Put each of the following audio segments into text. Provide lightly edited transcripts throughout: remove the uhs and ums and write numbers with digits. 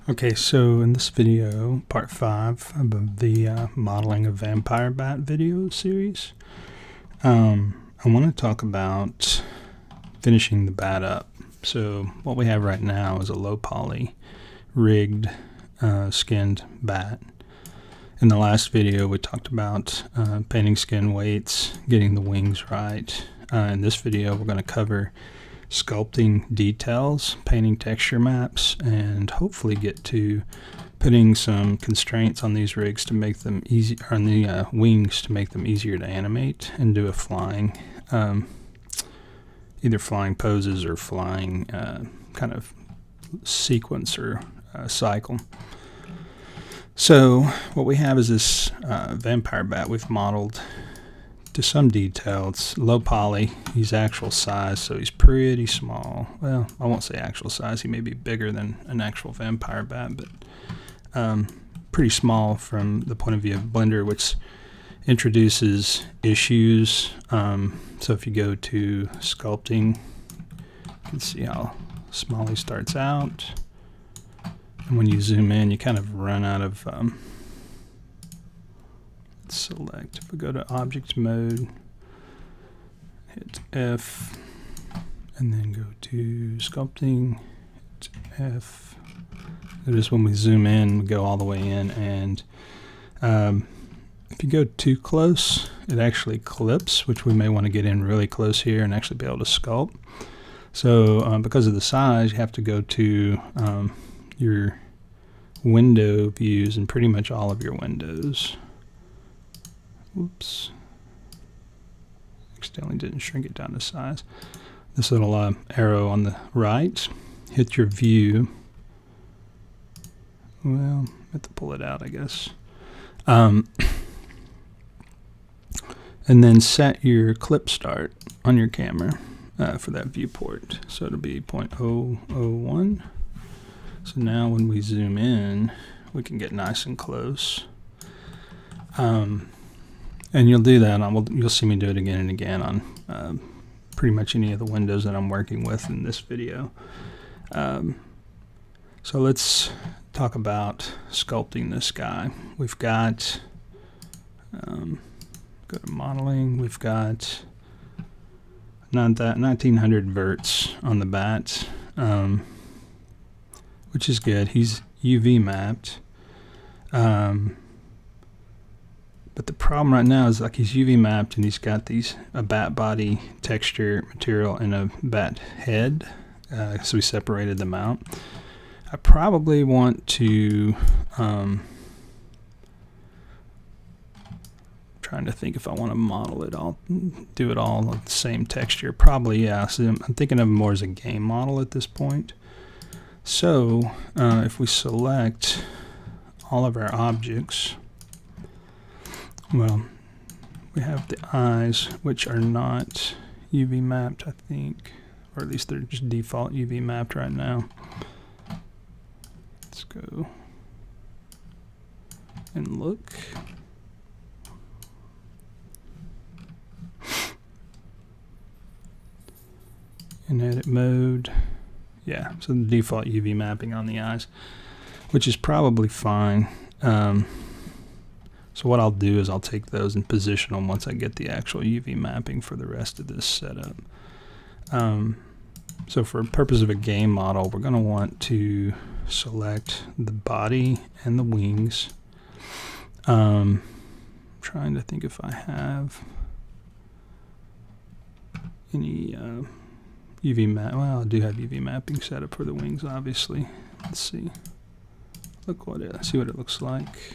Okay, so in this video, part 5 of the modeling of vampire bat video series, I want to talk about finishing the bat up. So what we have right now is a low poly rigged skinned bat. In the last video we talked about painting skin weights, getting the wings right. In this video we're going to cover sculpting details, painting texture maps, and hopefully get to putting some constraints on these rigs to make them easy, on the wings to make them easier to animate and do a flying, either flying poses or flying kind of sequence or cycle. So what we have is this vampire bat we've modeled to some detail. It's low poly. He's actual size, so he's pretty small. Well, I won't say actual size. He may be bigger than an actual vampire bat, but pretty small from the point of view of Blender, which introduces issues. So if you go to sculpting, you can see how small he starts out. And when you zoom in, you kind of run out of select. If we go to object mode, hit F, and then go to sculpting, hit F. Notice when we zoom in, we go all the way in, and if you go too close, it actually clips, which we may want to get in really close here and actually be able to sculpt. So because of the size, you have to go to your window views and pretty much all of your windows. Whoops. Accidentally didn't shrink it down to size. This little arrow on the right. Hit your view. Well, I have to pull it out, I guess. And then set your clip start on your camera for that viewport. So it'll be 0.001. So now when we zoom in, we can get nice and close. And you'll do that you'll see me do it again and again on pretty much any of the windows that I'm working with in this video. So let's talk about sculpting this guy. We've got, go to modeling, we've got 1900 verts on the bat, which is good. He's UV mapped. But the problem right now is like he's UV mapped and he's got a bat body texture material and a bat head. So we separated them out. I probably want to, trying to think if I want to model it all, do it all with the same texture. Probably, yeah. So I'm thinking of him more as a game model at this point. So if we select all of our objects, well, we have the eyes, which are not UV mapped, I think, or at least they're just default UV mapped right now. Let's go and look. In edit mode, yeah, so the default UV mapping on the eyes, which is probably fine. So what I'll do is I'll take those and position them once I get the actual UV mapping for the rest of this setup. So for the purpose of a game model, we're going to want to select the body and the wings. Trying to think if I have any UV map. Well, I do have UV mapping set up for the wings, obviously. Let's see. See what it looks like.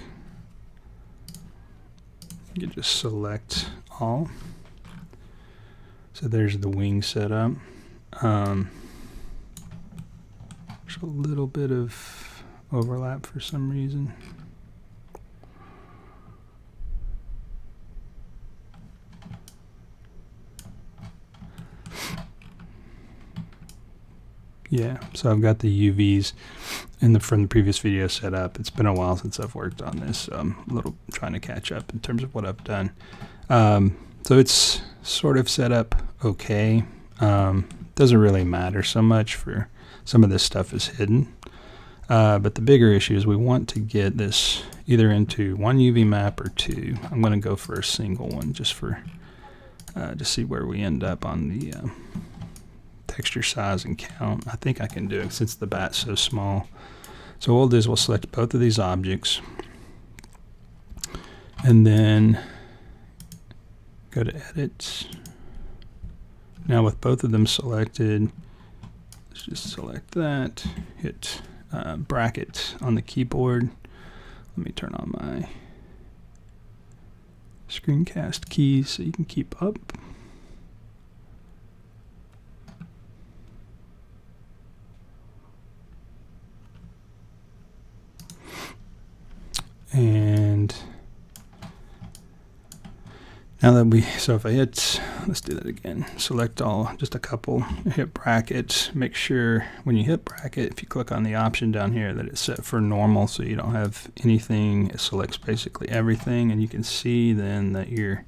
You can just select all. So there's the wing setup. There's a little bit of overlap for some reason. Yeah, so I've got the UVs from the previous video set up. It's been a while since I've worked on this, so I'm a little trying to catch up in terms of what I've done. So it's sort of set up okay. Doesn't really matter so much, for some of this stuff is hidden. But the bigger issue is we want to get this either into one UV map or two. I'm going to go for a single one just for to see where we end up on the texture size and count. I think I can do it since the bat's so small. So what we'll do is we'll select both of these objects and then go to Edit. Now with both of them selected, let's just select that, hit bracket on the keyboard. Let me turn on my screencast keys so you can keep up. And now that so if I hit, let's do that again, select all, just a couple, hit bracket, make sure when you hit bracket, if you click on the option down here that it's set for normal so you don't have anything, it selects basically everything, and you can see then that your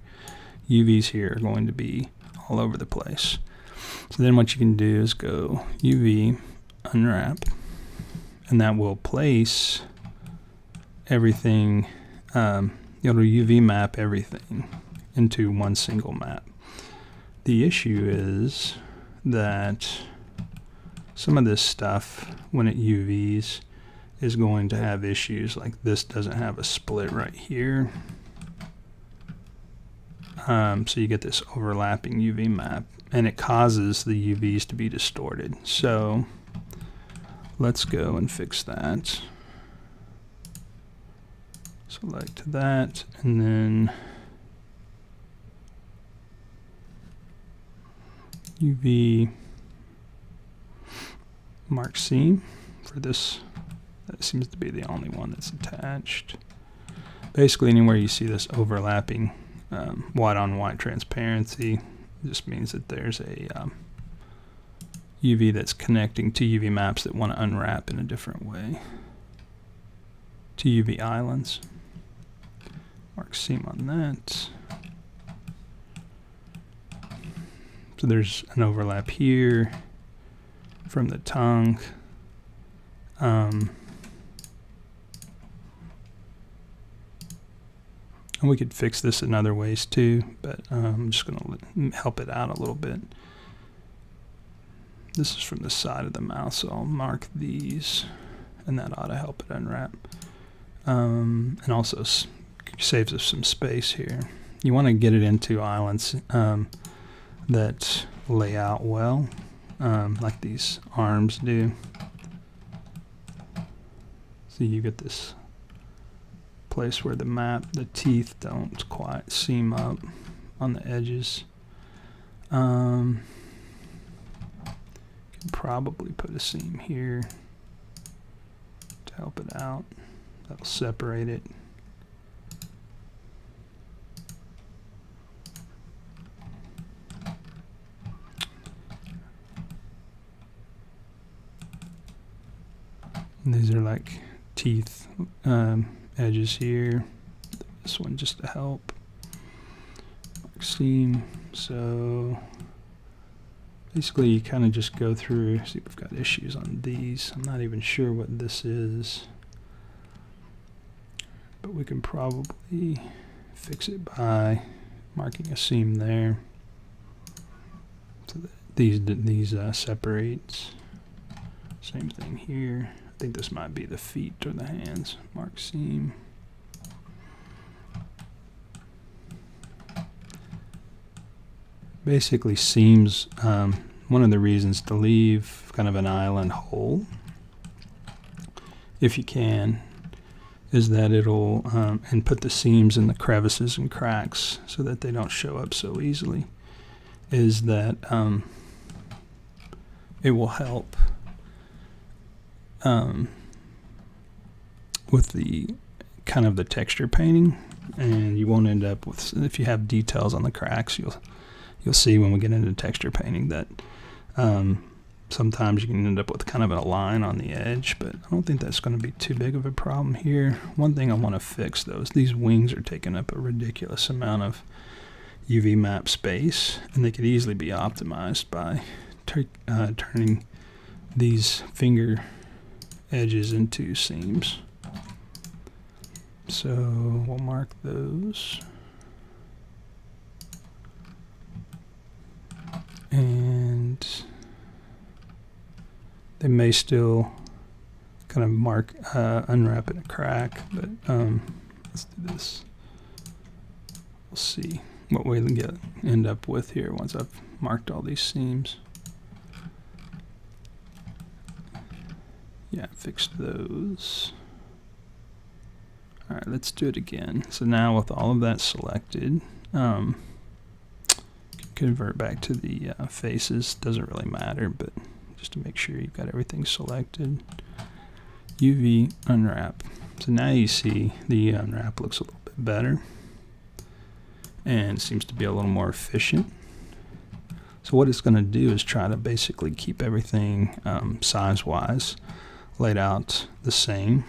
UVs here are going to be all over the place. So then what you can do is go UV, Unwrap, and that will place everything, it'll UV map everything into one single map. The issue is that some of this stuff, when it UVs, is going to have issues. Like this doesn't have a split right here. So you get this overlapping UV map, and it causes the UVs to be distorted. So let's go and fix that. Select that, and then UV mark seam for this. That seems to be the only one that's attached. Basically anywhere you see this overlapping white on white transparency, it just means that there's a UV that's connecting to UV maps that want to unwrap in a different way. To UV islands. Mark seam on that. So there's an overlap here from the tongue. And we could fix this in other ways too, but I'm just going to help it out a little bit. This is from the side of the mouth, so I'll mark these, and that ought to help it unwrap. And also saves us some space here. You want to get it into islands that lay out well, like these arms do. So you get this place where the teeth don't quite seam up on the edges. Can probably put a seam here to help it out. That'll separate it. And these are like teeth edges here. This one just to help. Seam. So basically you kind of just go through, see if we've got issues on these. I'm not even sure what this is, but we can probably fix it by marking a seam there so that these separates. Same thing here. I think this might be the feet or the hands. Mark seam. Basically seams, one of the reasons to leave kind of an island hole, if you can, is that it'll, and put the seams in the crevices and cracks so that they don't show up so easily, is that it will help with the kind of the texture painting, and you won't end up with, if you have details on the cracks, you'll see when we get into texture painting that sometimes you can end up with kind of a line on the edge, but I don't think that's going to be too big of a problem here. One thing I want to fix though is these wings are taking up a ridiculous amount of UV map space, and they could easily be optimized by turning these finger edges into seams. So we'll mark those. And they may still kind of mark, unwrap in a crack, but let's do this. We'll see what we end up with here once I've marked all these seams. Yeah, fixed those. All right, let's do it again. So now with all of that selected, convert back to the faces. Doesn't really matter, but just to make sure you've got everything selected. UV unwrap. So now you see the unwrap looks a little bit better and seems to be a little more efficient. So what it's going to do is try to basically keep everything size-wise laid out the same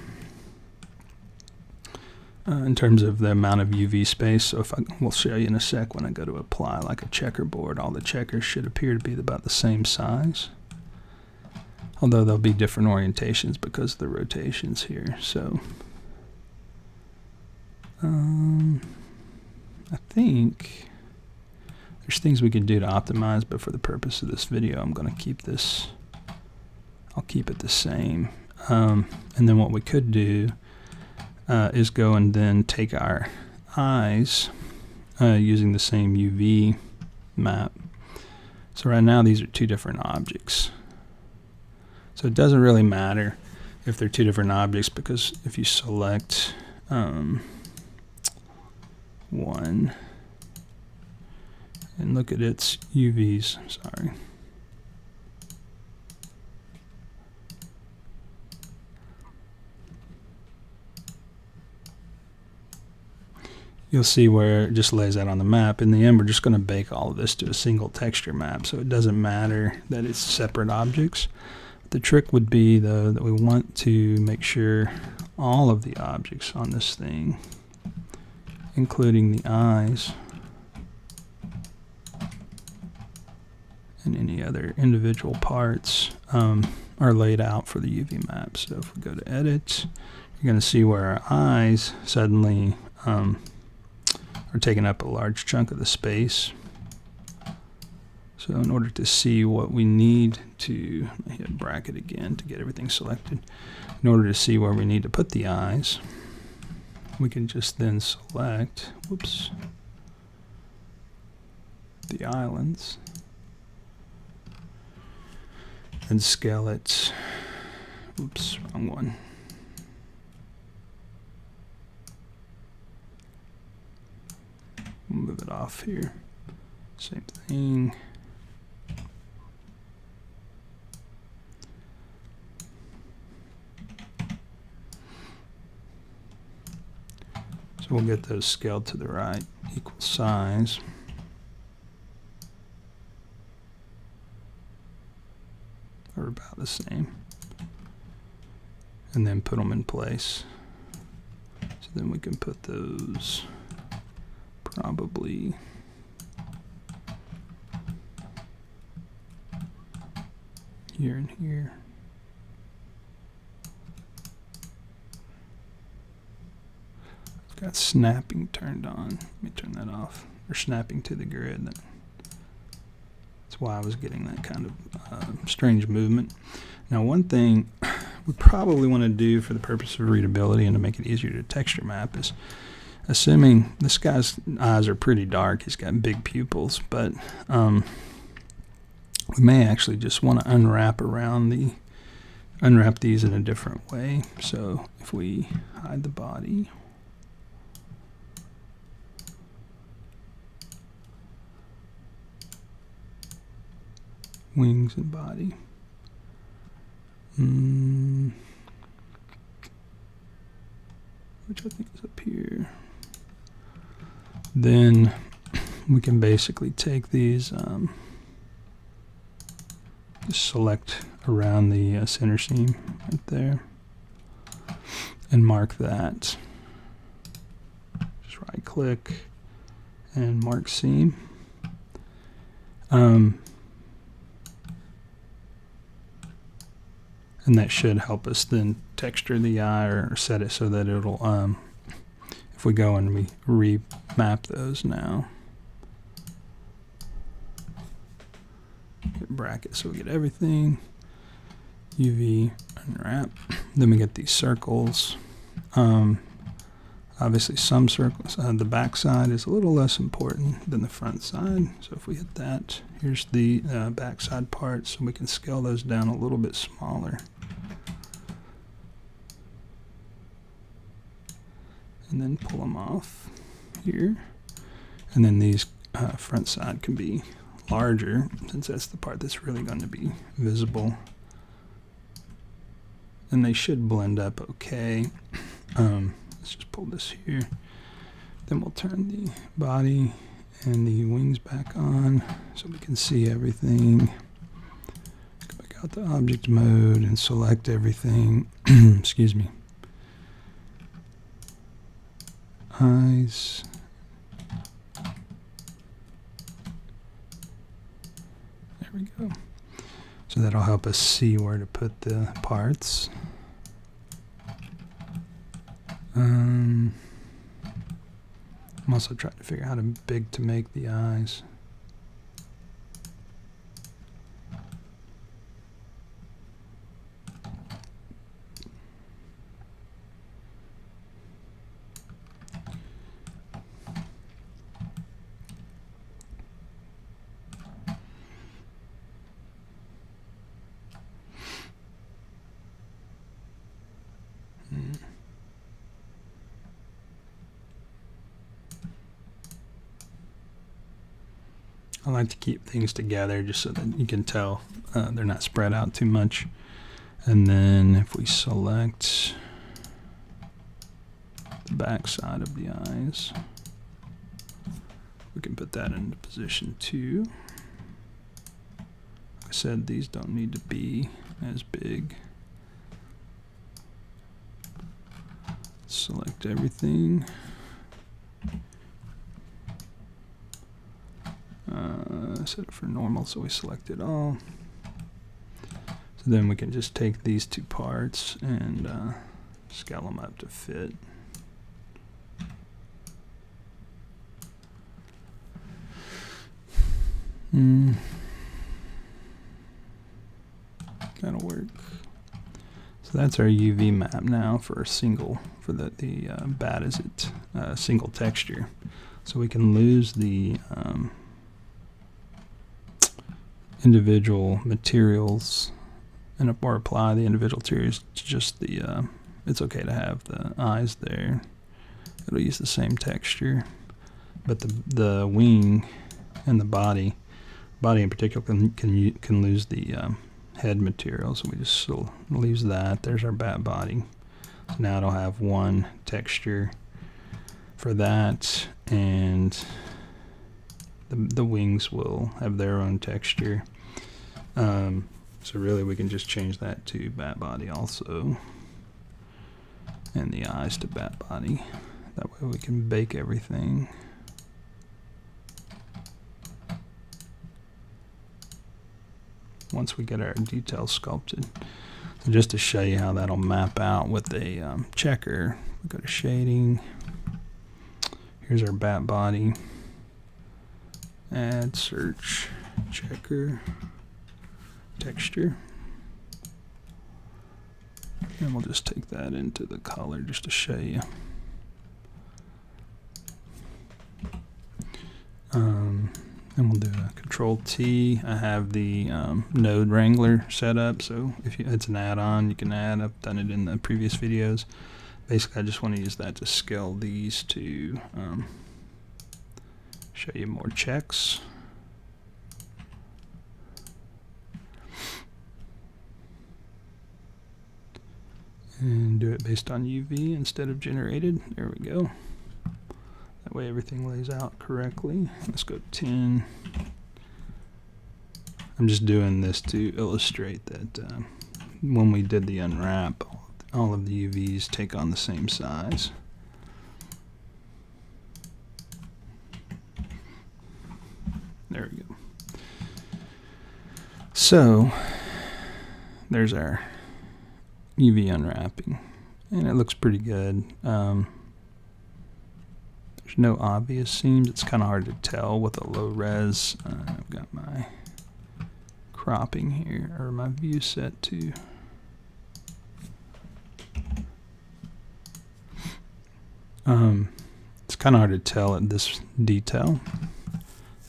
in terms of the amount of UV space. So we'll show you in a sec when I go to apply like a checkerboard, all the checkers should appear to be about the same size. Although there'll be different orientations because of the rotations here. So I think there's things we can do to optimize, but for the purpose of this video, I'm going to keep this. I'll keep it the same. And then what we could do is go and then take our eyes using the same UV map. So right now these are two different objects. So it doesn't really matter if they're two different objects, because if you select one and look at its UVs, sorry. You'll see where it just lays out on the map. In the end, we're just going to bake all of this to a single texture map, so it doesn't matter that it's separate objects. The trick would be, though, that we want to make sure all of the objects on this thing, including the eyes and any other individual parts, are laid out for the UV map. So if we go to Edit, you're going to see where our eyes suddenly are taking up a large chunk of the space. So in order to see what we need to, hit bracket again to get everything selected. In order to see where we need to put the eyes, we can just then select, whoops, the islands and scale it, oops, wrong one. We'll move it off here, same thing. So we'll get those scaled to the right, equal size. Or about the same. And then put them in place. So then we can put those probably here and here. Got snapping turned on. Let me turn that off. Or snapping to the grid. That's why I was getting that kind of strange movement. Now, one thing we probably want to do for the purpose of readability and to make it easier to texture map is, assuming this guy's eyes are pretty dark, he's got big pupils, but we may actually just want to unwrap these in a different way. So if we hide the body, wings and body. Which I think is up here. Then we can basically take these, just select around the center seam right there and mark that. Just right click and mark seam. And that should help us then texture the eye or set it so that it'll, if we go and we remap those now, get brackets so we get everything, UV, unwrap, then we get these circles. Obviously some circles, the back side is a little less important than the front side. So if we hit that, here's the back side part, so we can scale those down a little bit smaller. And then pull them off here. And then these front side can be larger, since that's the part that's really going to be visible. And they should blend up okay. Let's just pull this here. Then we'll turn the body and the wings back on so we can see everything. Go back out to object mode and select everything. Excuse me. Eyes. There we go. So that'll help us see where to put the parts. I'm also trying to figure out how big to make the eyes. I like to keep things together just so that you can tell they're not spread out too much. And then if we select the back side of the eyes, we can put that into position 2. Like I said, these don't need to be as big. Select everything. Set it for normal, so we select it all. So then we can just take these two parts and scale them up to fit. That'll work. So that's our UV map now for a single, for the bat is it single texture. So we can lose the individual materials and or apply the individual materials to just the it's okay to have the eyes there. It'll use the same texture, but the wing and the body in particular can lose the head material, so we just still leaves that. There's our bat body. So now it'll have one texture for that, and the wings will have their own texture. So really we can just change that to bat body also, and the eyes to bat body. That way we can bake everything. Once we get our details sculpted. So just to show you how that'll map out with a checker, we go to shading. Here's our bat body. Add search checker texture. And we'll just take that into the color just to show you. And we'll do a Control T. I have the node Wrangler set up, so if it's an add-on, you can add. I've done it in the previous videos. Basically, I just want to use that to scale these to show you more checks. And do it based on UV instead of generated. There we go. That way everything lays out correctly. Let's go 10. I'm just doing this to illustrate that when we did the unwrap, all of the UVs take on the same size. There we go. So there's our UV unwrapping, and it looks pretty good. There's no obvious seams. It's kind of hard to tell with a low res. I've got my cropping here, or my view set to it's kind of hard to tell at this detail.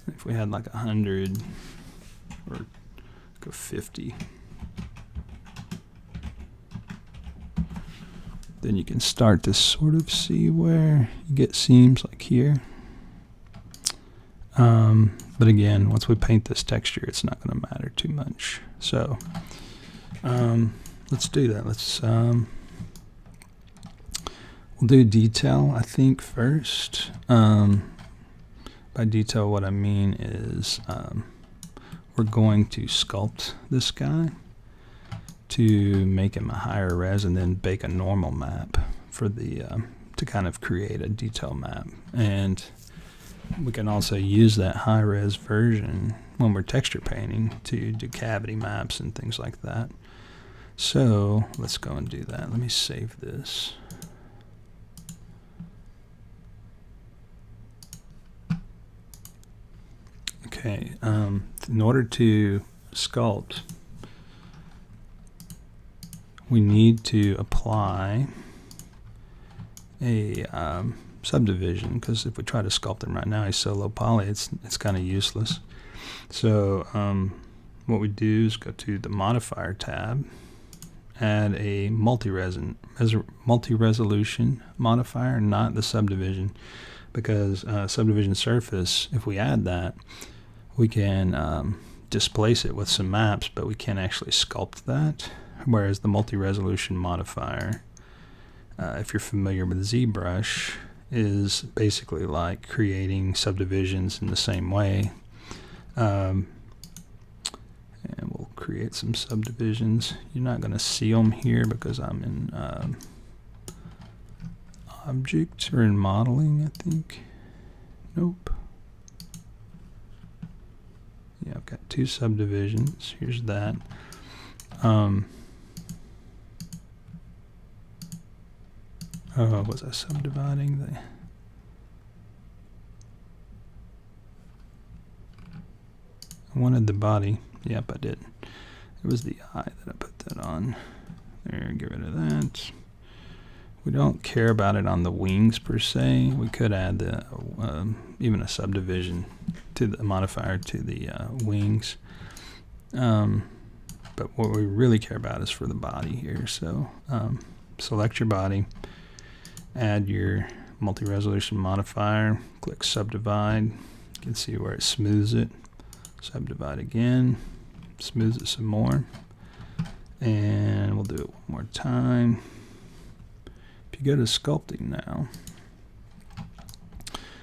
If we had like 100 or go 50, then you can start to sort of see where you get seams like here. But again, once we paint this texture, it's not going to matter too much. So let's do that. Let's we'll do detail, I think, first. By detail, what I mean is we're going to sculpt this guy to make him a higher res, and then bake a normal map for the to kind of create a detail map. And we can also use that high res version when we're texture painting to do cavity maps and things like that. So let's go and do that. Let me save this. Okay, in order to sculpt, we need to apply a subdivision, because if we try to sculpt him right now, he's so low poly, it's kind of useless. So what we do is go to the modifier tab, add a multi-resolution modifier, not the subdivision, because subdivision surface, if we add that, we can displace it with some maps, but we can't actually sculpt that. Whereas the multi-resolution modifier, if you're familiar with ZBrush, is basically like creating subdivisions in the same way. And we'll create some subdivisions. You're not going to see them here because I'm in object, or in modeling, I think. Nope. Yeah, I've got two subdivisions. Here's that. Oh, was I subdividing the... I wanted the body. Yep, I did. It was the eye that I put that on. There, get rid of that. We don't care about it on the wings per se. We could add the even a subdivision to the modifier to the wings. But what we really care about is for the body here. So select your body, add your multi-resolution modifier, click subdivide. You can see where it smooths it. Subdivide again, smooths it some more, and we'll do it one more time. If you go to sculpting now,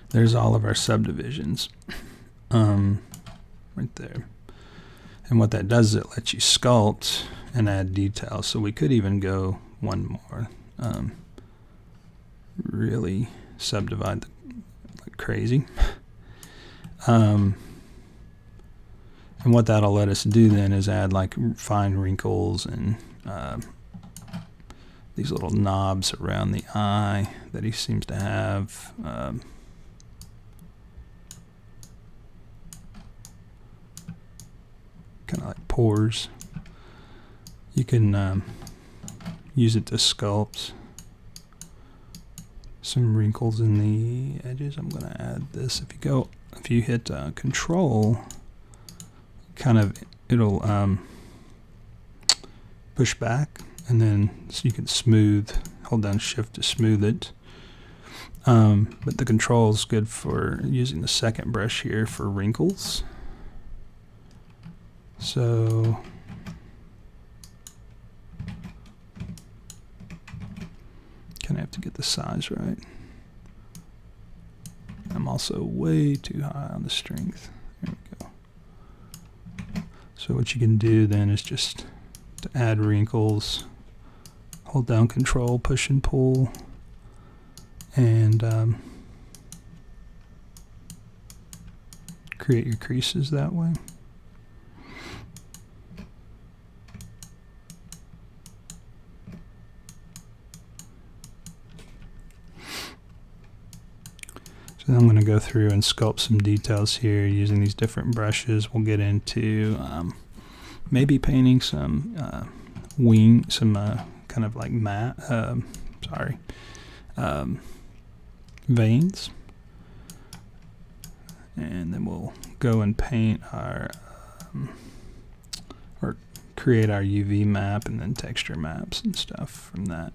there's all of our subdivisions right there. And what that does is it lets you sculpt and add details. So we could even go one more, really subdivide like crazy. And what that'll let us do then is add like fine wrinkles and these little knobs around the eye that he seems to have. Kind of like pores. You can use it to sculpt some wrinkles in the edges. I'm going to add this. If you hit Control, kind of it'll push back, and then so you can smooth. Hold down Shift to smooth it. But the Control is good for using the second brush here for wrinkles. So kind of have to get the size right. I'm also way too high on the strength. There we go. So what you can do then is just to add wrinkles, hold down Control, push and pull, and create your creases that way. So I'm going to go through and sculpt some details here using these different brushes. We'll get into maybe painting some kind of like matte, veins. And then we'll go and paint our, or create our UV map and then texture maps and stuff from that.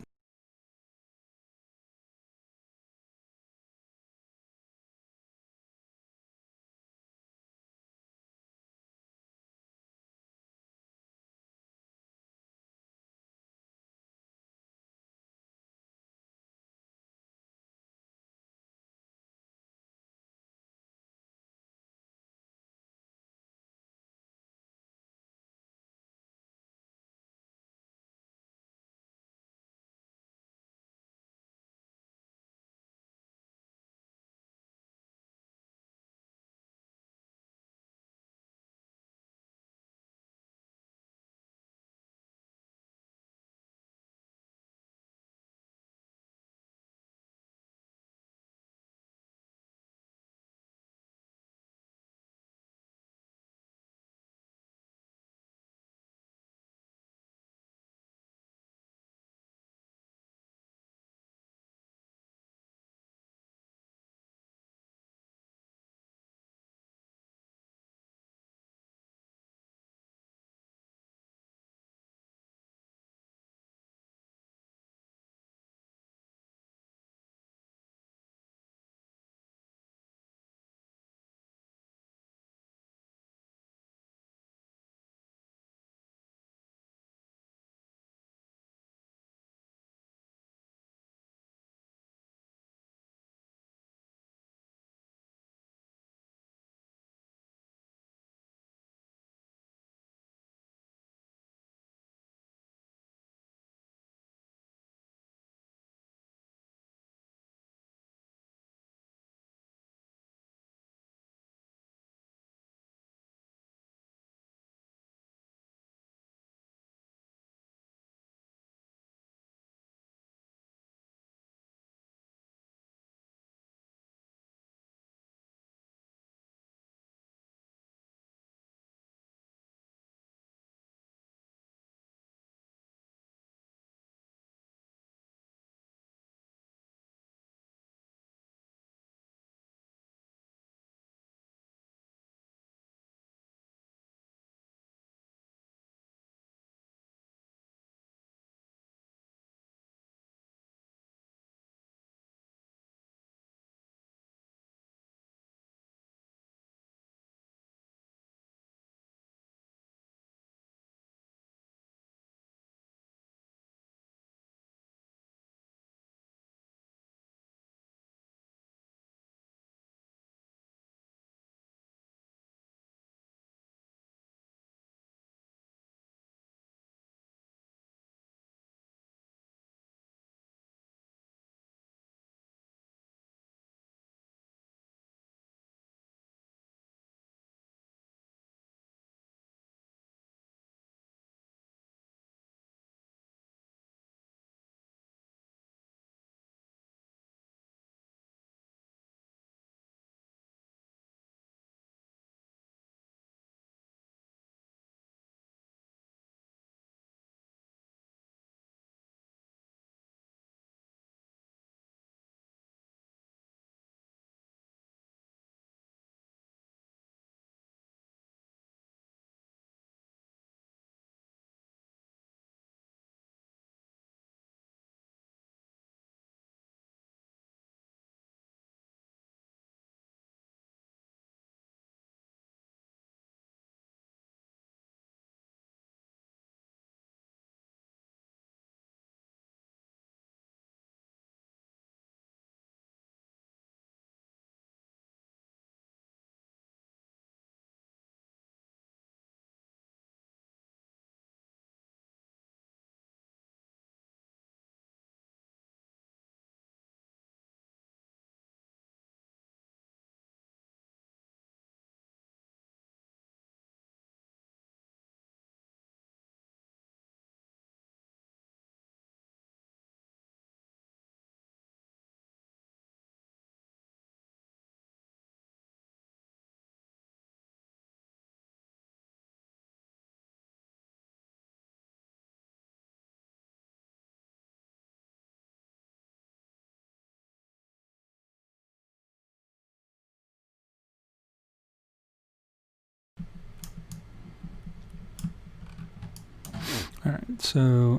Alright, so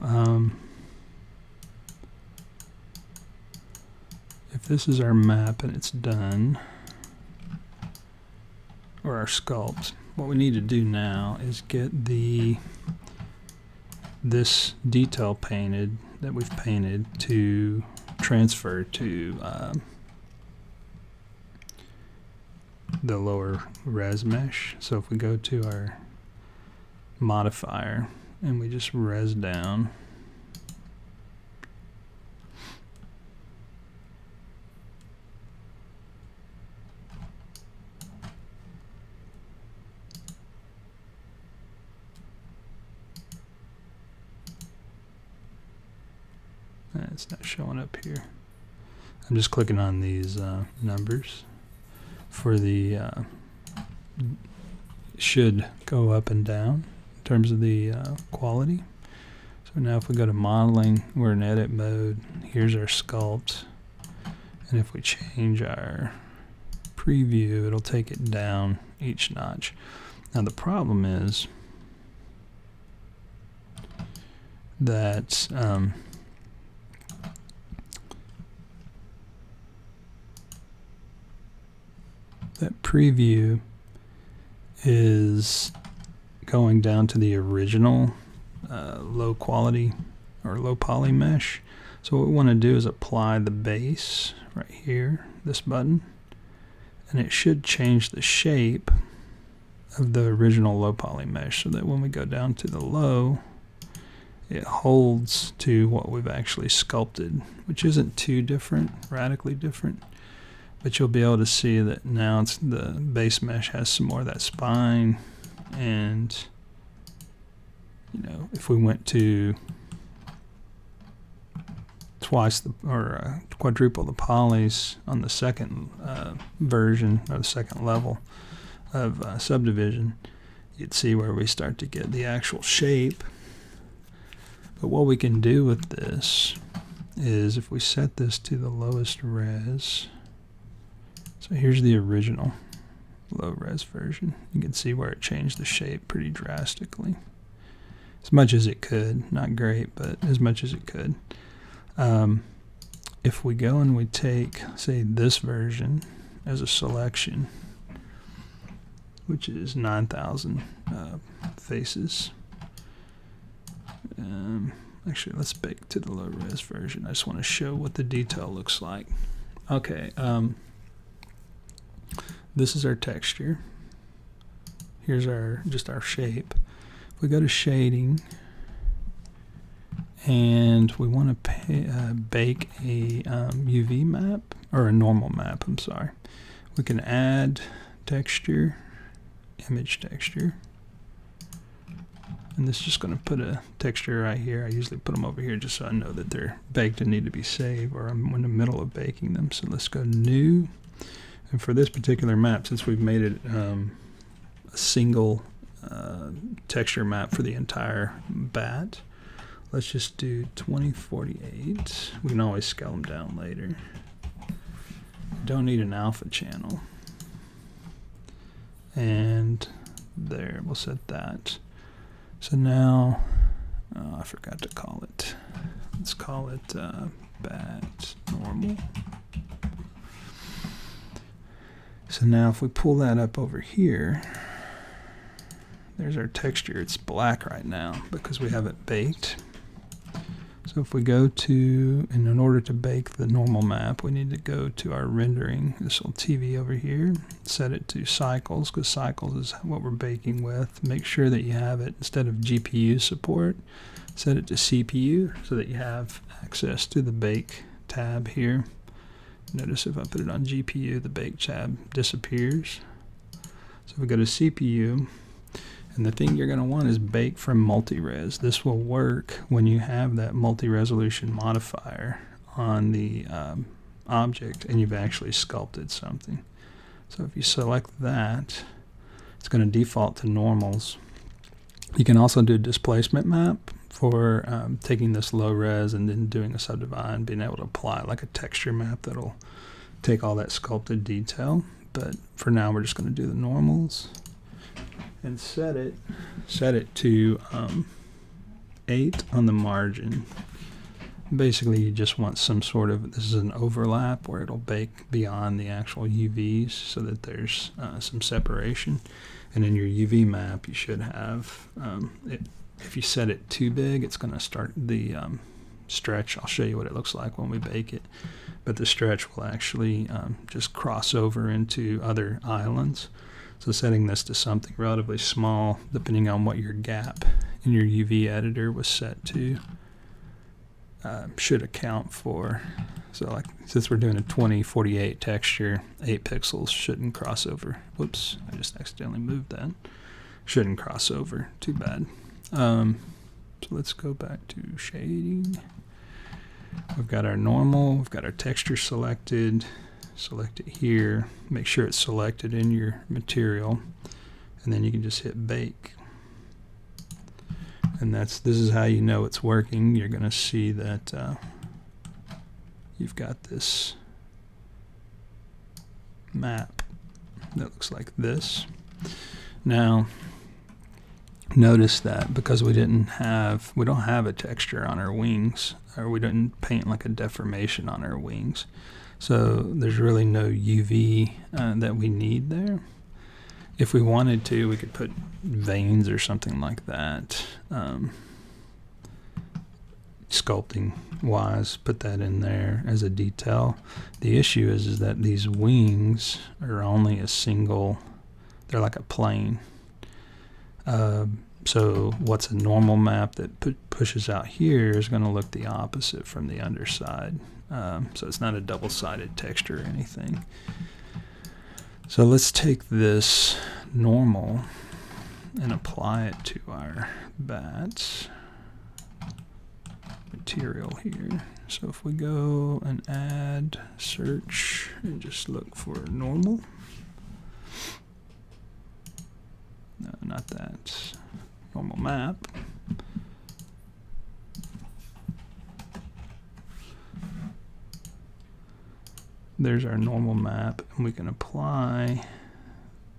if this is our map and it's done, or our sculpt, what we need to do now is get this detail painted that we've painted to transfer to the lower res mesh. So if we go to our modifier and we just res down, it's not showing up here. I'm just clicking on these numbers for the should go up and down in terms of the quality. So now if we go to modeling, we're in edit mode. Here's our sculpt, and if we change our preview, it'll take it down each notch. Now the problem is that that preview is going down to the original low quality or low poly mesh. So what we want to do is apply the base right here, this button, and it should change the shape of the original low poly mesh so that when we go down to the low, it holds to what we've actually sculpted, which isn't too different, radically different. But you'll be able to see that now the base mesh has some more of that spine, and you know, if we went to twice or quadruple the polys on the second version or the second level of subdivision, you'd see where we start to get the actual shape. But what we can do with this is if we set this to the lowest res. So here's the original low res version. You can see where it changed the shape pretty drastically. As much as it could, not great, but as much as it could. If we go and we take, say, this version as a selection, which is 9,000 faces. Actually, let's bake to the low res version. I just want to show what the detail looks like. Okay. This is our texture. Here's just our shape. If we go to shading and we want to bake a UV map, or a normal map, I'm sorry, we can add texture, image texture, and this is just going to put a texture right here. I usually put them over here just so I know that they're baked and need to be saved, or I'm in the middle of baking them. So let's go new. And for this particular map, since we've made it a single texture map for the entire bat, let's just do 2048. We can always scale them down later. Don't need an alpha channel. And there, we'll set that. So now, I forgot to call it. Let's call it bat normal. So now if we pull that up over here, there's our texture. It's black right now because we have it baked. So if we go to, and in order to bake the normal map, we need to go to our rendering, this little TV over here, set it to cycles, because cycles is what we're baking with. Make sure that you have it, instead of GPU support, set it to CPU so that you have access to the bake tab here. Notice if I put it on GPU, the bake tab disappears. So if we go to CPU, and the thing you're going to want is bake from multi-res. This will work when you have that multi-resolution modifier on the object and you've actually sculpted something. So if you select that, it's going to default to normals. You can also do a displacement map for taking this low res and then doing a subdivide and being able to apply like a texture map that'll take all that sculpted detail. But for now, we're just going to do the normals and set it to 8 on the margin. Basically, you just want some sort of, this is an overlap where it'll bake beyond the actual UVs so that there's some separation. And in your UV map, you should have, if you set it too big, it's going to start the stretch. I'll show you what it looks like when we bake it. But the stretch will actually just cross over into other islands. So setting this to something relatively small, depending on what your gap in your UV editor was set to, should account for. So like, since we're doing a 2048 texture, 8 pixels shouldn't cross over. Whoops, I just accidentally moved that. Shouldn't cross over too bad. So let's go back to shading. We've got our normal, we've got our texture selected. Select it here, make sure it's selected in your material, and then you can just hit bake. And this is how you know it's working. You're going to see that you've got this map that looks like this. Now, notice that because we don't have a texture on our wings, or we didn't paint like a deformation on our wings, so there's really no UV that we need there. If we wanted to, we could put veins or something like that. Sculpting wise, put that in there as a detail. The issue is that these wings are only a single, they're like a plane. So what's a normal map that pushes out here is going to look the opposite from the underside. So it's not a double-sided texture or anything. So let's take this normal and apply it to our bat material here. So if we go and add search and just look for normal. No, not that. Normal map. There's our normal map, and we can apply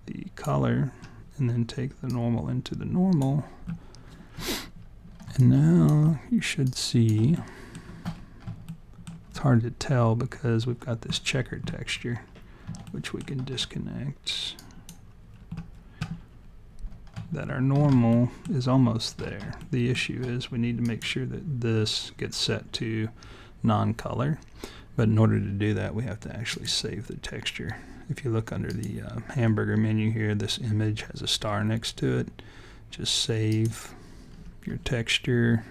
the color and then take the normal into the normal. And now you should see, it's hard to tell because we've got this checkered texture, which we can disconnect, that our normal is almost there. The issue is we need to make sure that this gets set to non-color. But in order to do that, we have to actually save the texture. If you look under the hamburger menu here, this image has a star next to it. Just save your texture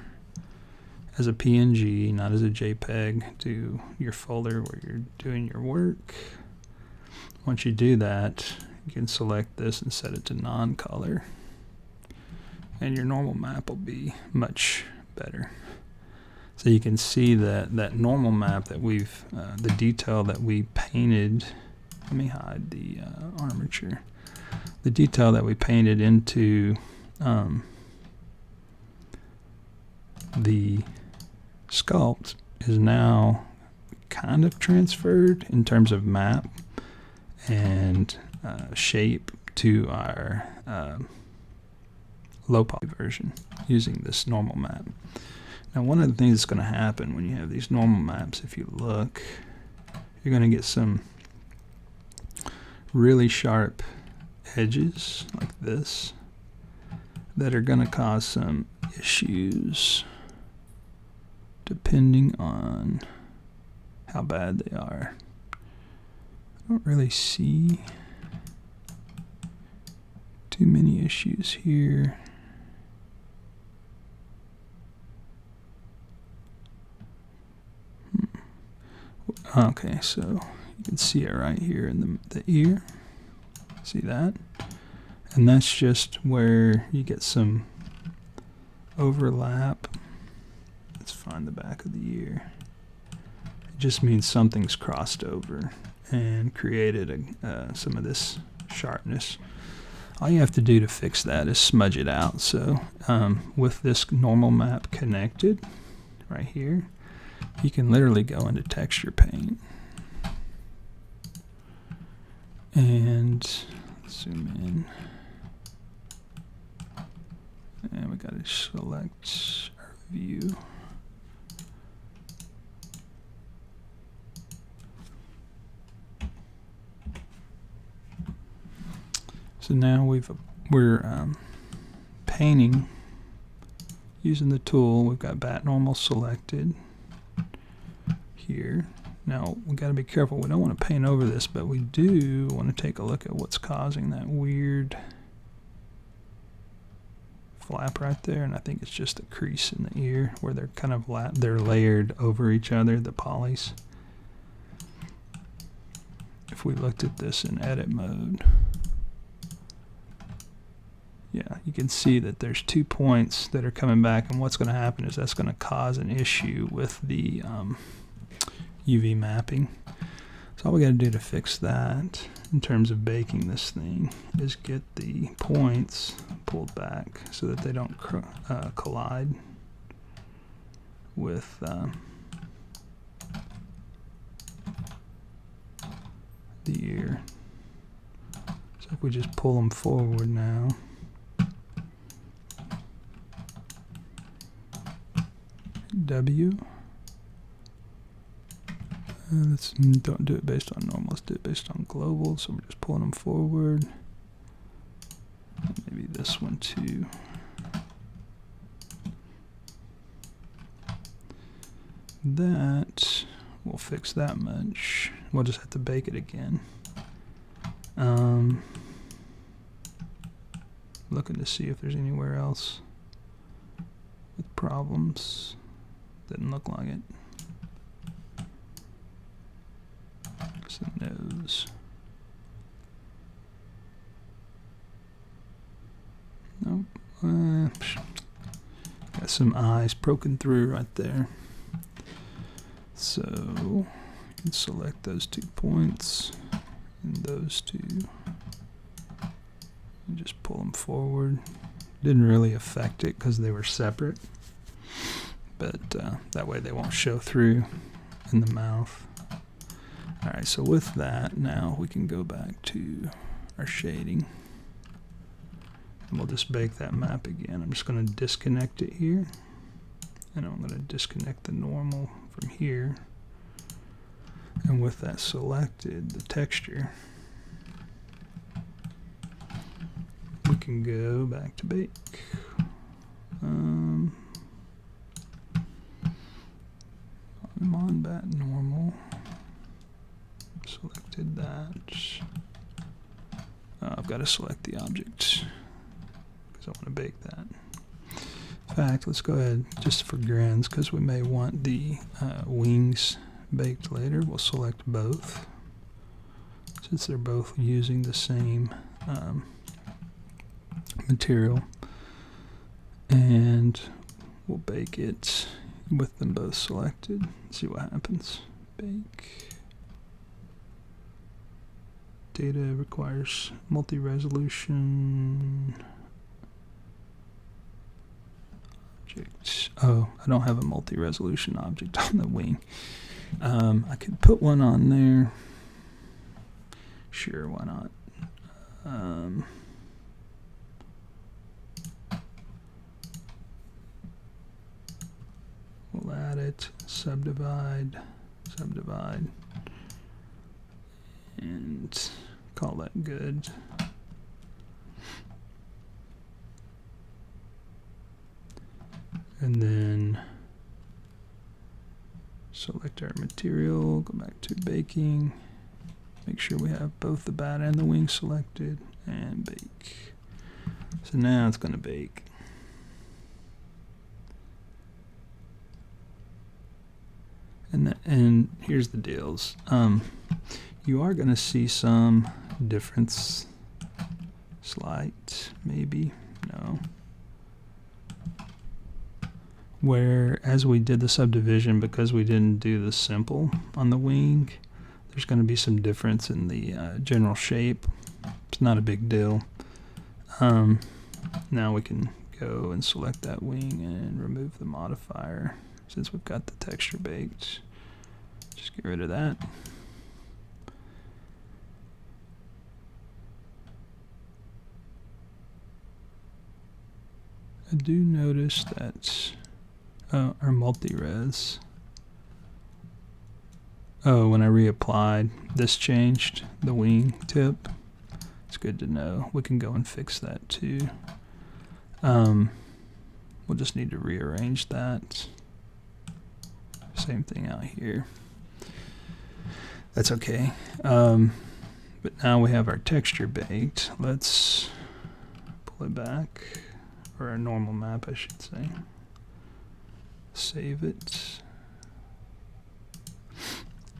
as a PNG, not as a JPEG, to your folder where you're doing your work. Once you do that, you can select this and set it to non-color. And your normal map will be much better. So you can see that normal map that we've, the detail that we painted, let me hide the armature. The detail that we painted into the sculpt is now kind of transferred in terms of map and shape to our low poly version using this normal map. Now, one of the things that's going to happen when you have these normal maps, if you look, you're going to get some really sharp edges like this that are going to cause some issues depending on how bad they are. I don't really see too many issues here. Okay, so you can see it right here in the ear. See that? And that's just where you get some overlap. Let's find the back of the ear. It just means something's crossed over and created some of this sharpness. All you have to do to fix that is smudge it out. So with this normal map connected right here, you can literally go into texture paint and zoom in, and we got to select our view. So now we're painting using the tool. We've got bat normal selected here. Now we got to be careful. We don't want to paint over this, but we do want to take a look at what's causing that weird flap right there, and I think it's just a crease in the ear where they're kind of they're layered over each other, the polys. If we looked at this in edit mode, yeah, you can see that there's 2 points that are coming back, and what's going to happen is that's going to cause an issue with the UV mapping. So all we got to do to fix that in terms of baking this thing is get the points pulled back so that they don't collide with the ear. So if we just pull them forward now, W. Let's don't do it based on normal. Let's do it based on global. So we're just pulling them forward. Maybe this one too. That will fix that much. We'll just have to bake it again. Looking to see if there's anywhere else with problems. Didn't look like it. So nose. Nope. Got some eyes poking through right there. So you can select those 2 points and those 2 and just pull them forward. Didn't really affect it because they were separate, but that way they won't show through in the mouth. Alright, so with that, now we can go back to our shading. And we'll just bake that map again. I'm just going to disconnect it here. And I'm going to disconnect the normal from here. And with that selected, the texture, we can go back to bake. I'm on bat normal. Selected that. I've got to select the object because I want to bake that. In fact, let's go ahead just for grins because we may want the wings baked later. We'll select both since they're both using the same material, and we'll bake it with them both selected. See what happens. Bake. Data requires multi-resolution object. Oh, I don't have a multi-resolution object on the wing. I could put one on there. Sure, why not? We'll add it, subdivide, and call that good. And then select our material, go back to baking, make sure we have both the bat and the wing selected, and bake. So now it's going to bake. And here's the deals. You are going to see some difference, slight, maybe, no. Where as we did the subdivision, because we didn't do the simple on the wing, there's going to be some difference in the general shape. It's not a big deal. Now we can go and select that wing and remove the modifier since we've got the texture baked. Just get rid of that. I do notice that or multi-res. Oh, when I reapplied, this changed the wing tip. It's good to know. We can go and fix that too. We'll just need to rearrange that. Same thing out here. That's okay. But now we have our texture baked. Let's pull it back, or our normal map, I should say. Save it.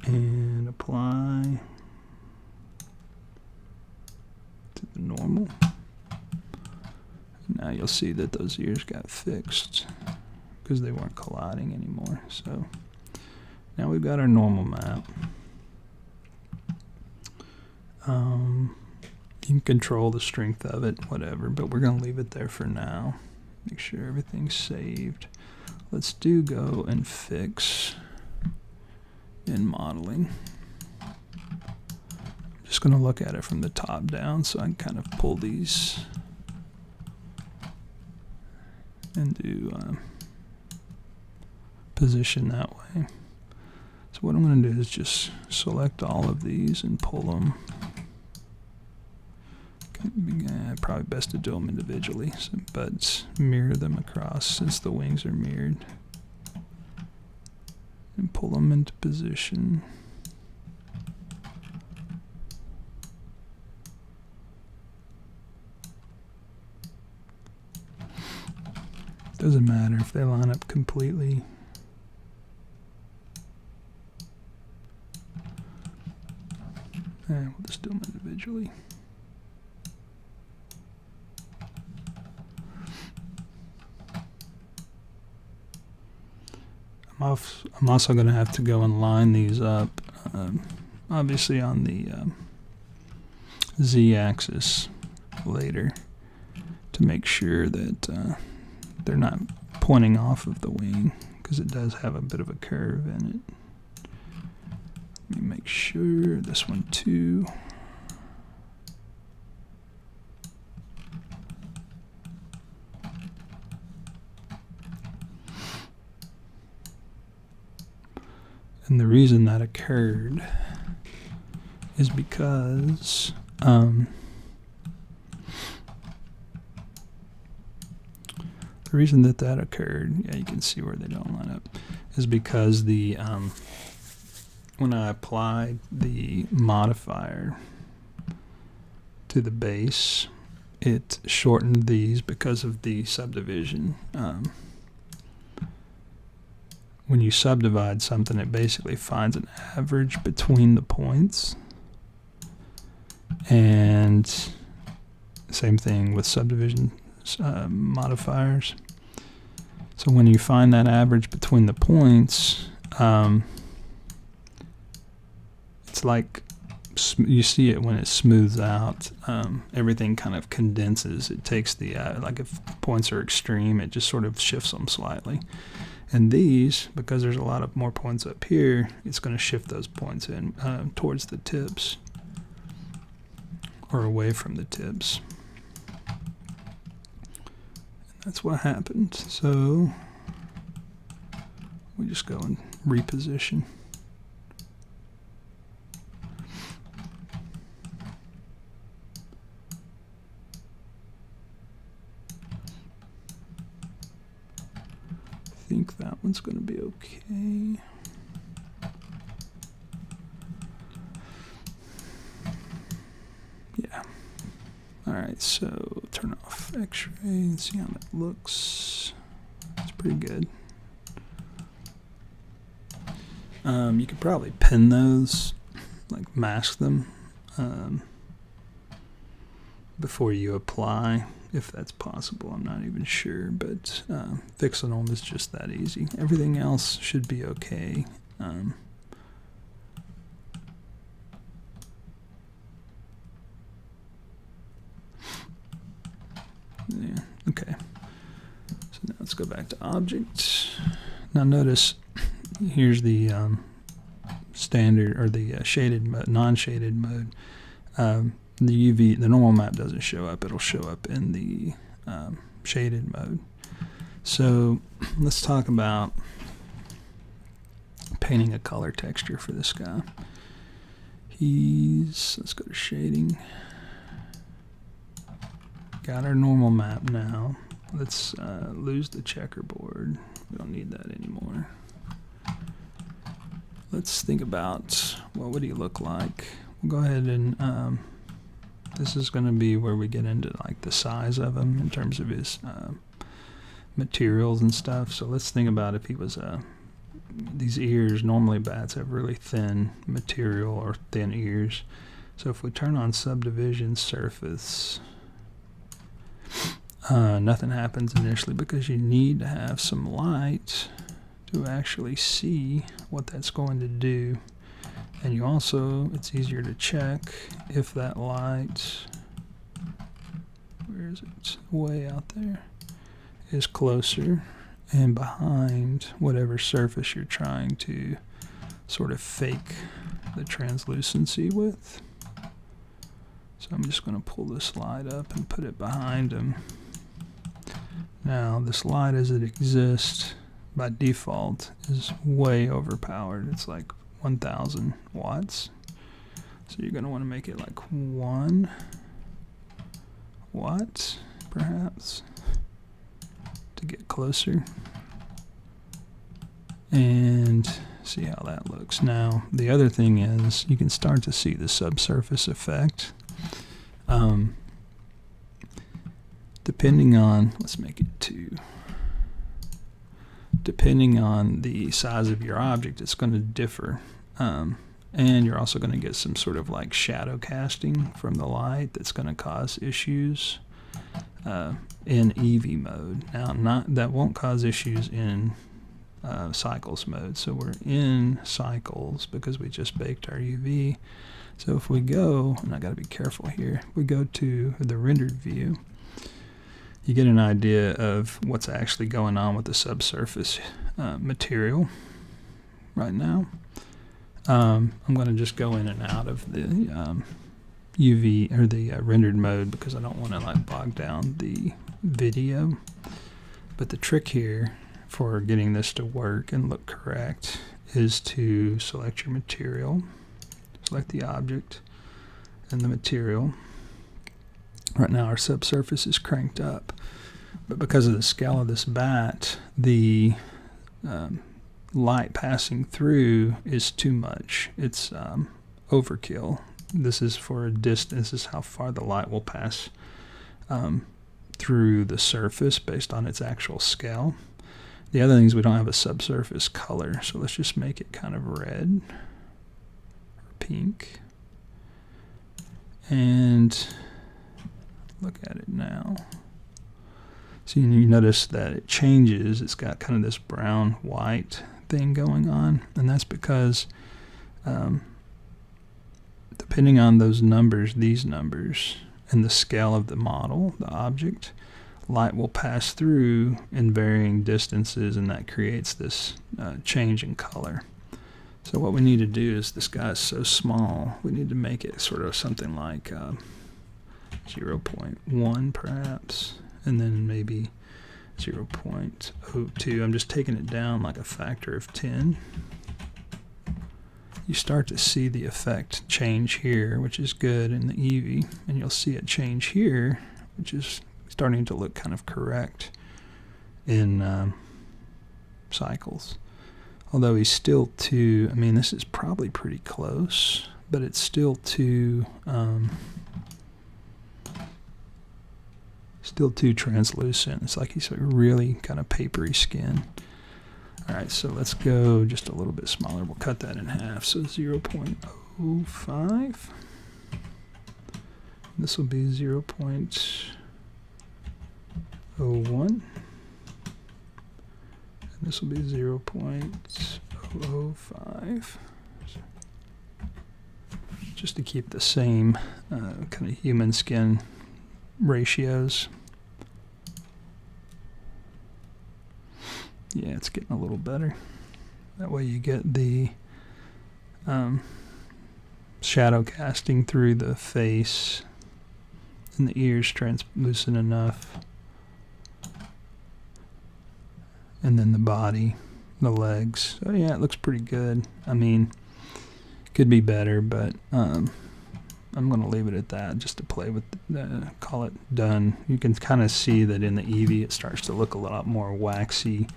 And apply to the normal. Now you'll see that those ears got fixed because they weren't colliding anymore. So now we've got our normal map. You can control the strength of it, whatever, but we're going to leave it there for now. Make sure everything's saved. Let's go and fix in modeling. I'm just going to look at it from the top down so I can kind of pull these and do position that way. So what I'm going to do is just select all of these and pull them. Probably best to do them individually, but mirror them across since the wings are mirrored. And pull them into position. Doesn't matter if they line up completely. And we'll just do them individually. I'm also going to have to go and line these up, obviously on the z-axis later, to make sure that they're not pointing off of the wing, because it does have a bit of a curve in it. Let me make sure this one too. And the reason that occurred is because the reason that occurred, yeah, you can see where they don't line up, is because the when I applied the modifier to the base, it shortened these because of the subdivision. When you subdivide something, it basically finds an average between the points. And same thing with subdivision modifiers. So when you find that average between the points, it's like you see it when it smooths out. Everything kind of condenses. It takes the, like if points are extreme, it just sort of shifts them slightly. And these, because there's a lot of more points up here, it's going to shift those points in towards the tips or away from the tips. And that's what happened. So we just go and reposition. I think that one's going to be okay. Yeah. All right, so turn off X-ray and see how that looks. It's pretty good. You could probably pin those, like mask them before you apply. If that's possible, I'm not even sure, but fixing them is just that easy. Everything else should be okay. Yeah, okay. So now let's go back to object. Now notice here's the standard, or the shaded mode, non-shaded mode. The UV, the normal map doesn't show up. It'll show up in the shaded mode. So let's talk about painting a color texture for this guy. Let's go to shading. Got our normal map now. Let's lose the checkerboard. We don't need that anymore. Let's think about what would he look like. We'll go ahead and this is going to be where we get into like the size of him in terms of his materials and stuff. So let's think about if he was these ears. Normally bats have really thin material or thin ears. So if we turn on subdivision surface, nothing happens initially because you need to have some light to actually see what that's going to do. And you also, it's easier to check if that light, where is it? Way out there, is closer and behind whatever surface you're trying to sort of fake the translucency with. So I'm just going to pull this light up and put it behind him. Now this light as it exists by default is way overpowered. It's like 1000 watts. So you're going to want to make it like 1 watt perhaps to get closer and see how that looks. Now the other thing is you can start to see the subsurface effect. Depending on, let's make it 2. Depending on the size of your object, it's going to differ. And you're also going to get some sort of like shadow casting from the light that's going to cause issues in Eevee mode. Now, that won't cause issues in cycles mode. So we're in cycles because we just baked our UV. So if we go, and I got to be careful here, we go to the rendered view, you get an idea of what's actually going on with the subsurface material right now. I'm going to just go in and out of the UV or the rendered mode because I don't want to like bog down the video. But the trick here for getting this to work and look correct is to select your material, select the object and the material. Right now our subsurface is cranked up, but because of the scale of this bat, the light passing through is too much. It's overkill. This is for a distance. This is how far the light will pass through the surface based on its actual scale. The other thing is we don't have a subsurface color, so let's just make it kind of red or pink. And look at it now. So you notice that it changes. It's got kind of this brown-white thing going on, and that's because depending on those numbers, these numbers, and the scale of the model, the object, light will pass through in varying distances, and that creates this change in color. So what we need to do is, this guy is so small, we need to make it sort of something like 0.1 perhaps, and then maybe 0.02. I'm just taking it down like a factor of 10. You start to see the effect change here, which is good in the Eevee, and you'll see it change here, which is starting to look kind of correct in cycles. Although he's still too, I mean, this is probably pretty close, but it's still too translucent. It's like he's a really kind of papery skin. All right, so let's go just a little bit smaller. We'll cut that in half. So 0.05. This will be 0.01. And this will be 0.005. Just to keep the same kind of human skin ratios. Yeah, it's getting a little better. That way you get the shadow casting through the face and the ears translucent enough. and then the body, the legs. So yeah, it looks pretty good. I mean, could be better, but I'm going to leave it at that just to play with, call it done. You can kind of see that in the Eevee it starts to look a lot more waxy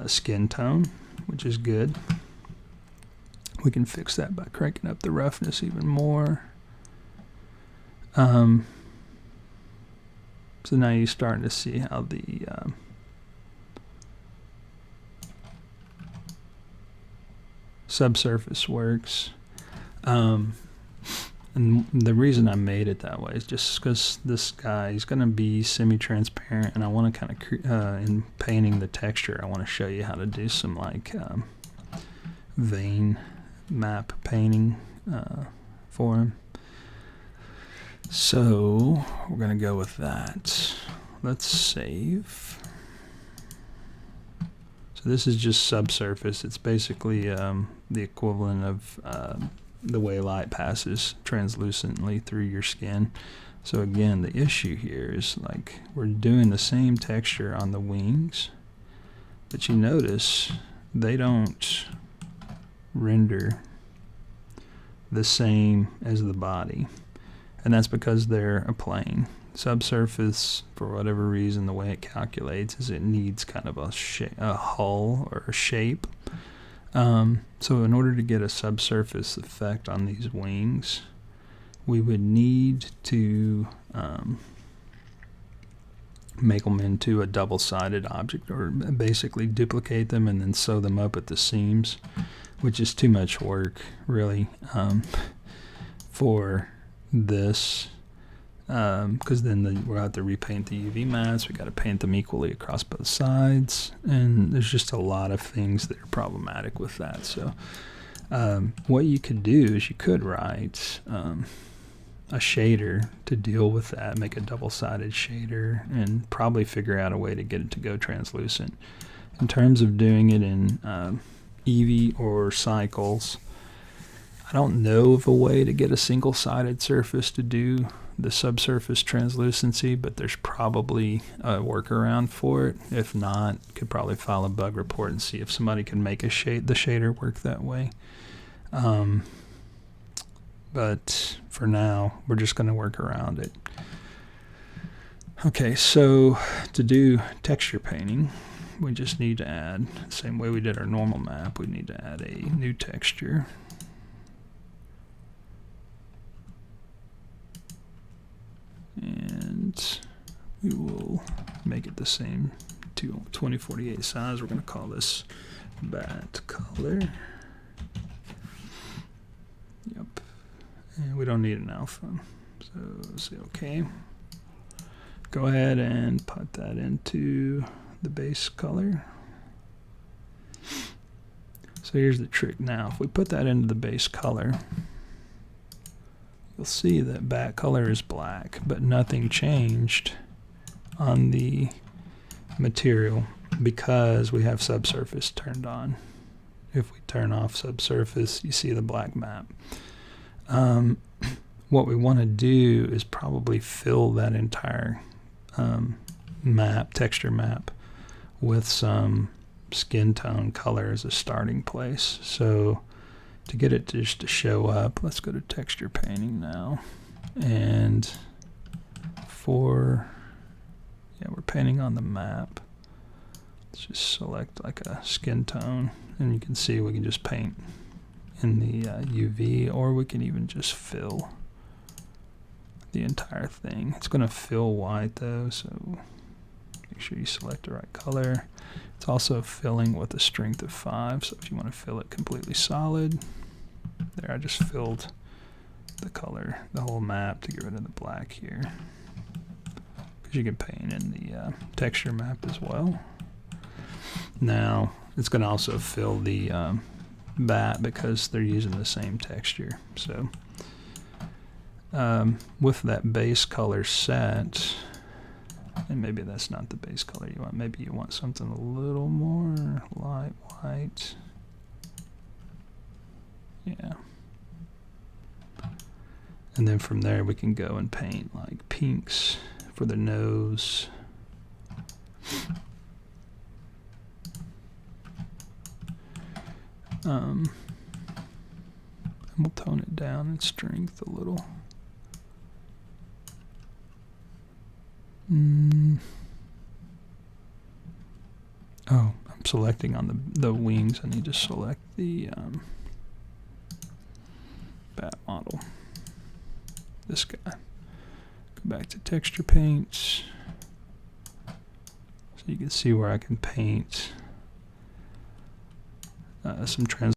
skin tone, which is good. We can fix that by cranking up the roughness even more. So now you're starting to see how the subsurface works. And the reason I made it that way is just because this guy is going to be semi-transparent, and I want to kind of, in painting the texture, I want to show you how to do some like vein map painting for him. So we're going to go with that. Let's save. So this is just subsurface. It's basically the equivalent of the way light passes translucently through your skin. So again, the issue here is like we're doing the same texture on the wings, but you notice they don't render the same as the body, and that's because they're a plane. Subsurface, for whatever reason, the way it calculates is it needs kind of a hull or a shape. So in order to get a subsurface effect on these wings, we would need to make them into a double-sided object, or basically duplicate them and then sew them up at the seams, which is too much work, really, for this. Because then we'll have to repaint the UV mats. We got to paint them equally across both sides, and there's just a lot of things that are problematic with that. So what you could do is you could write a shader to deal with that, make a double-sided shader, and probably figure out a way to get it to go translucent. In terms of doing it in Eevee or Cycles, I don't know of a way to get a single-sided surface to do the subsurface translucency, but there's probably a workaround for it. If not, could probably file a bug report and see if somebody can make the shader work that way. But for now, we're just going to work around it. Okay, so to do texture painting, we just need to add, the same way we did our normal map, we need to add a new texture. And we will make it the same to 2048 size. We're going to call this bat color. Yep. And we don't need an alpha. So say OK. Go ahead and put that into the base color. So here's the trick now. If we put that into the base color, you'll see that bat color is black, but nothing changed on the material because we have subsurface turned on. If we turn off subsurface, you see the black map. What we want to do is probably fill that entire texture map, with some skin tone color as a starting place. So to get it just to show up, let's go to texture painting now, and we're painting on the map. Let's just select like a skin tone, and you can see we can just paint in the UV, or we can even just fill the entire thing. It's going to fill white though, so make sure you select the right color. It's also filling with a strength of 5, so if you want to fill it completely solid, there I just filled the color, the whole map, to get rid of the black here, because you can paint in the texture map as well. Now it's going to also fill the bat because they're using the same texture. So with that base color set, and maybe that's not the base color you want, maybe you want something a little more light white. Yeah. And then from there we can go and paint like pinks for the nose. And we'll tone it down in strength a little. Oh, I'm selecting on the wings. I need to select the bat model. This guy. Go back to texture paints. So you can see where I can paint some trans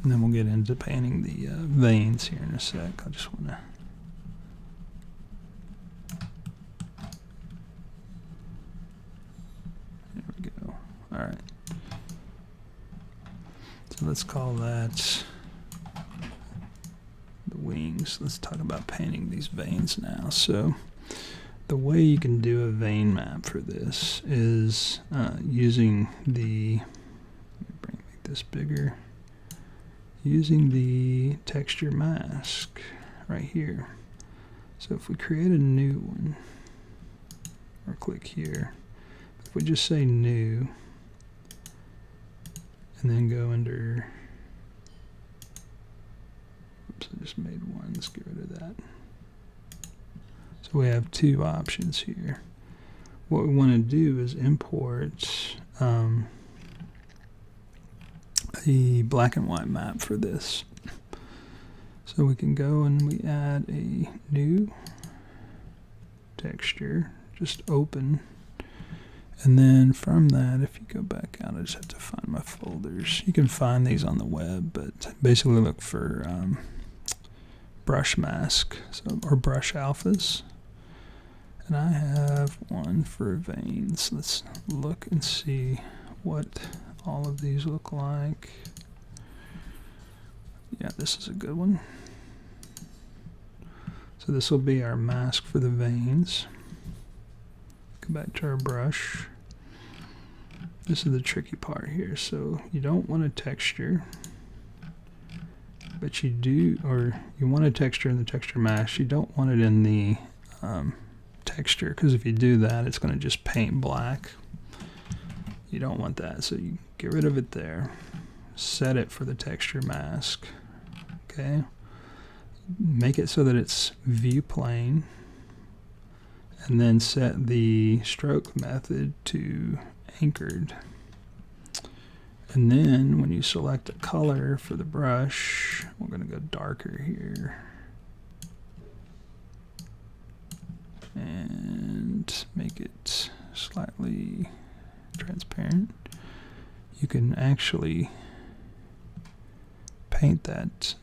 And then we'll get into painting the veins here in a sec. I just want to... There we go. Alright. So let's call that the wings. Let's talk about painting these veins now. So the way you can do a vein map for this is using the... Let me make this bigger. Using the texture mask right here. So if we create a new one, or click here, if we just say new, and then go under, oops, I just made one, let's get rid of that. So we have two options here. What we want to do is import the black and white map for this. So we can go and we add a new texture, just open, and then from that, if you go back out, I just have to find my folders. You can find these on the web, but basically look for brush mask, or brush alphas. And I have one for veins. Let's look and see what all of these look like. Yeah, this is a good one. So this will be our mask for the veins. Go back to our brush. This is the tricky part here. So you don't want a texture, but you do, or you want a texture in the texture mask. You don't want it in the texture, because if you do that, it's going to just paint black. You don't want that, so you get rid of it there. Set it for the texture mask. Okay. Make it so that it's view plane, and then set the stroke method to anchored. And then when you select a color for the brush, we're going to go darker here. And make it slightly transparent. You can actually paint that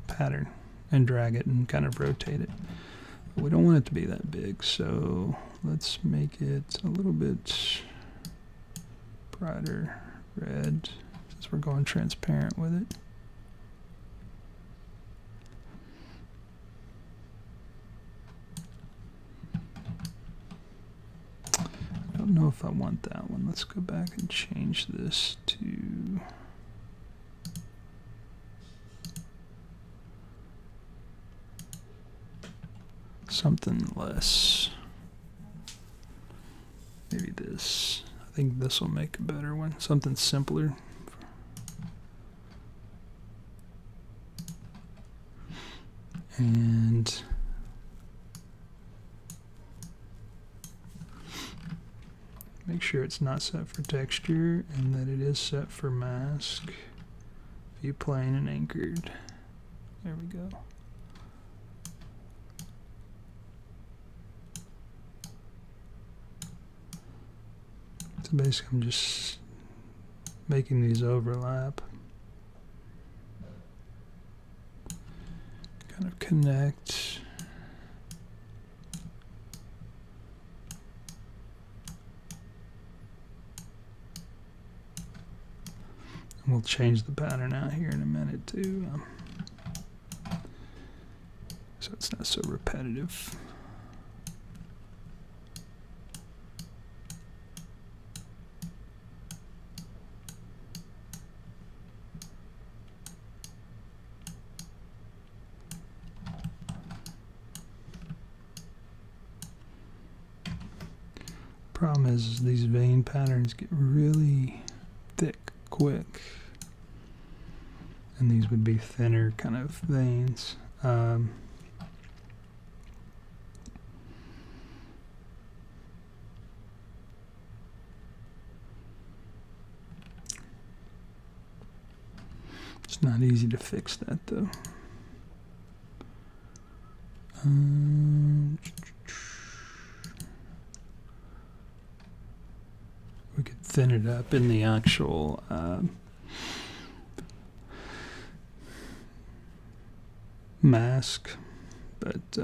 pattern and drag it and kind of rotate it. But we don't want it to be that big, so let's make it a little bit brighter red since we're going transparent with it. I don't know if I want that one. Let's go back and change this to something less. Maybe this. I think this will make a better one. Something simpler. And make sure it's not set for texture and that it is set for mask, view plane, and anchored. There we go. So basically I'm just making these overlap. Kind of connect. And we'll change the pattern out here in a minute too, so it's not so repetitive. Problem is these vein patterns get really thick quick, and these would be thinner kind of veins. It's not easy to fix that though. We could thin it up in the actual mask, but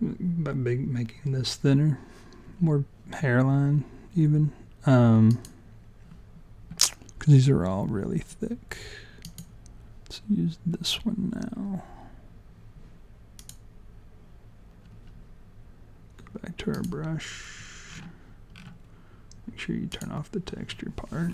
making this thinner, more hairline even, because these are all really thick. Let's use this one now. Go back to our brush. Make sure you turn off the texture part.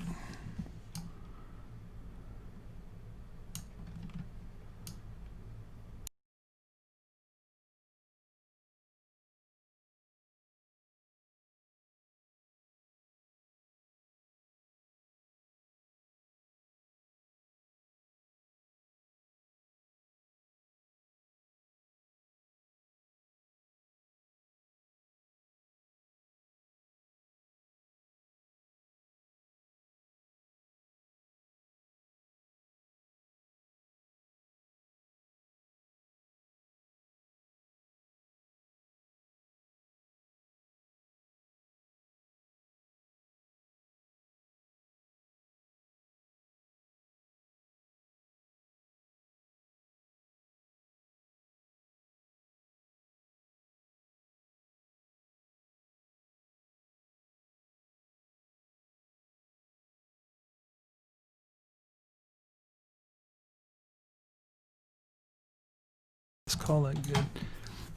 Let's call that good.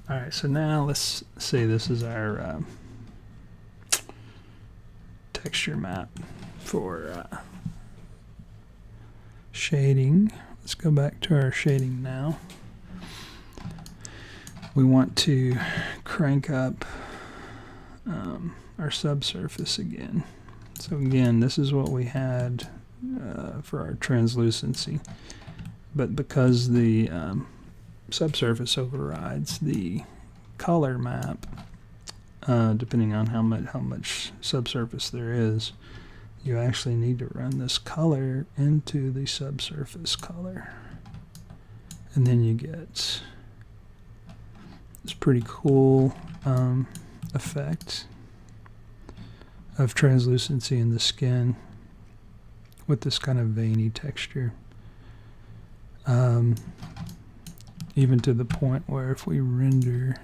All right, so now let's say this is our texture map for shading. Let's go back to our shading now. We want to crank up our subsurface again. So again, this is what we had for our translucency, but because the subsurface overrides the color map, depending on how much subsurface there is, you actually need to run this color into the subsurface color, and then you get this pretty cool effect of translucency in the skin with this kind of veiny texture. Even to the point where if we render,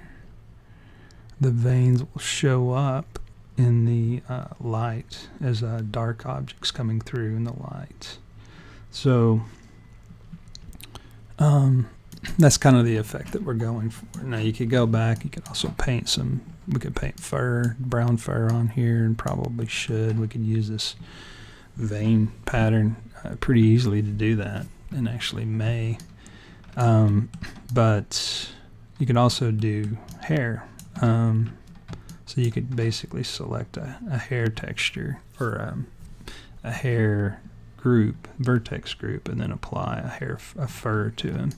the veins will show up in the light as dark objects coming through in the light. So that's kind of the effect that we're going for. Now you could go back, you could also paint some, we could paint fur, brown fur on here, and probably should. We could use this vein pattern pretty easily to do that, and actually may. But you could also do hair. So you could basically select a hair texture or a hair group, vertex group, and then apply a fur to him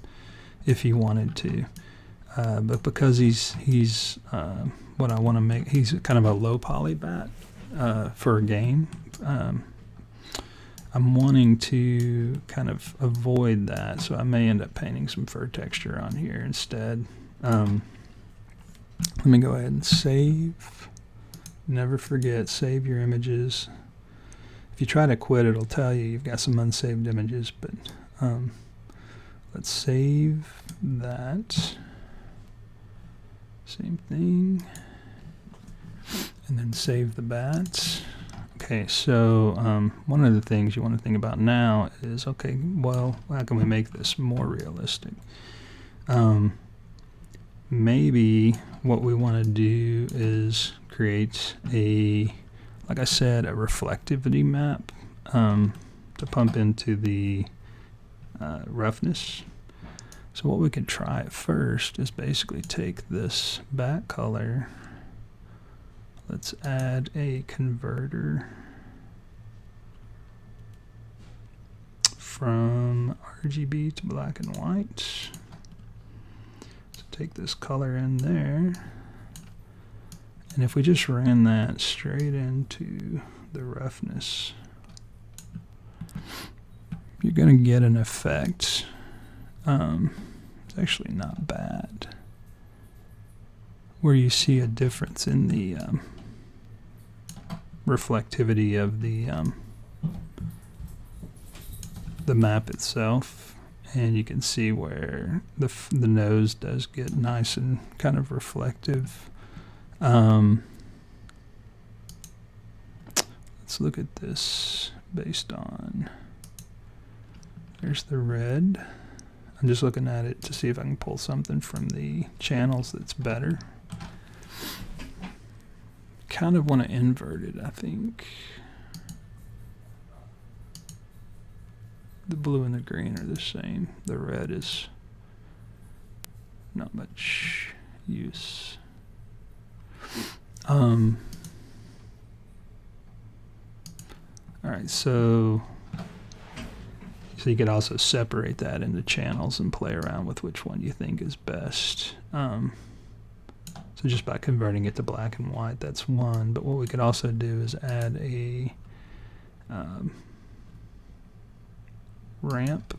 if you wanted to. But because he's what I want to make, he's kind of a low poly bat for a game. I'm wanting to kind of avoid that, so I may end up painting some fur texture on here instead. Let me go ahead and save. Never forget, save your images. If you try to quit, it'll tell you you've got some unsaved images, but let's save that. Same thing. And then save the bats. Okay, so one of the things you want to think about now is, okay, well, how can we make this more realistic? Maybe what we want to do is create a, like I said, a reflectivity map to pump into the roughness. So what we could try at first is basically take this back color. Let's add a converter from RGB to black and white. So take this color in there, and if we just ran that straight into the roughness, you're going to get an effect. It's actually not bad, where you see a difference in the reflectivity of the map itself, and you can see where the nose does get nice and kind of reflective. Let's look at this based on, there's the red. I'm just looking at it to see if I can pull something from the channels that's better. Kind of want to invert it, I think. The blue and the green are the same. The red is not much use. All right, so you could also separate that into channels and play around with which one you think is best. So just by converting it to black and white, that's one. But what we could also do is add a ramp,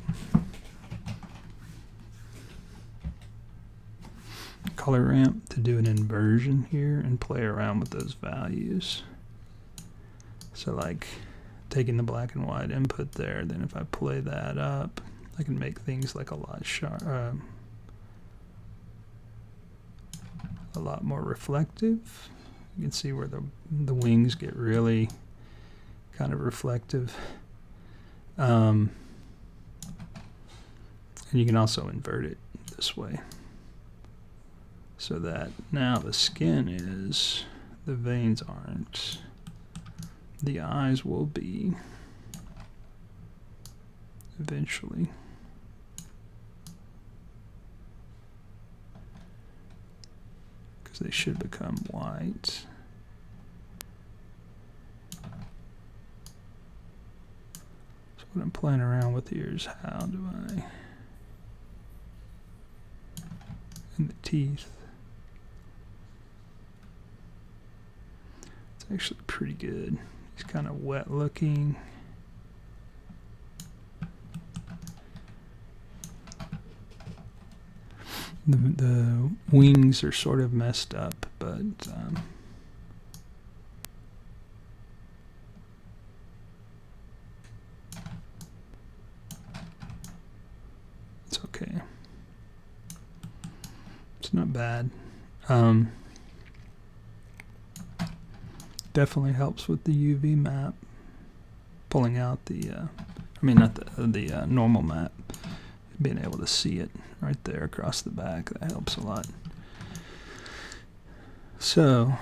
color ramp, to do an inversion here and play around with those values. So like taking the black and white input there, then if I play that up, I can make things like a lot a lot more reflective. You can see where the wings get really kind of reflective. And you can also invert it this way, so that now the skin is, the veins aren't, the eyes will be eventually. Because they should become white. So what I'm playing around with here is how do I, and the teeth. It's actually pretty good. It's kind of wet looking. The wings are sort of messed up, but it's okay. It's not bad. Definitely helps with the UV map, pulling out the, I mean not the normal map, being able to see it right there across the back. That helps a lot. So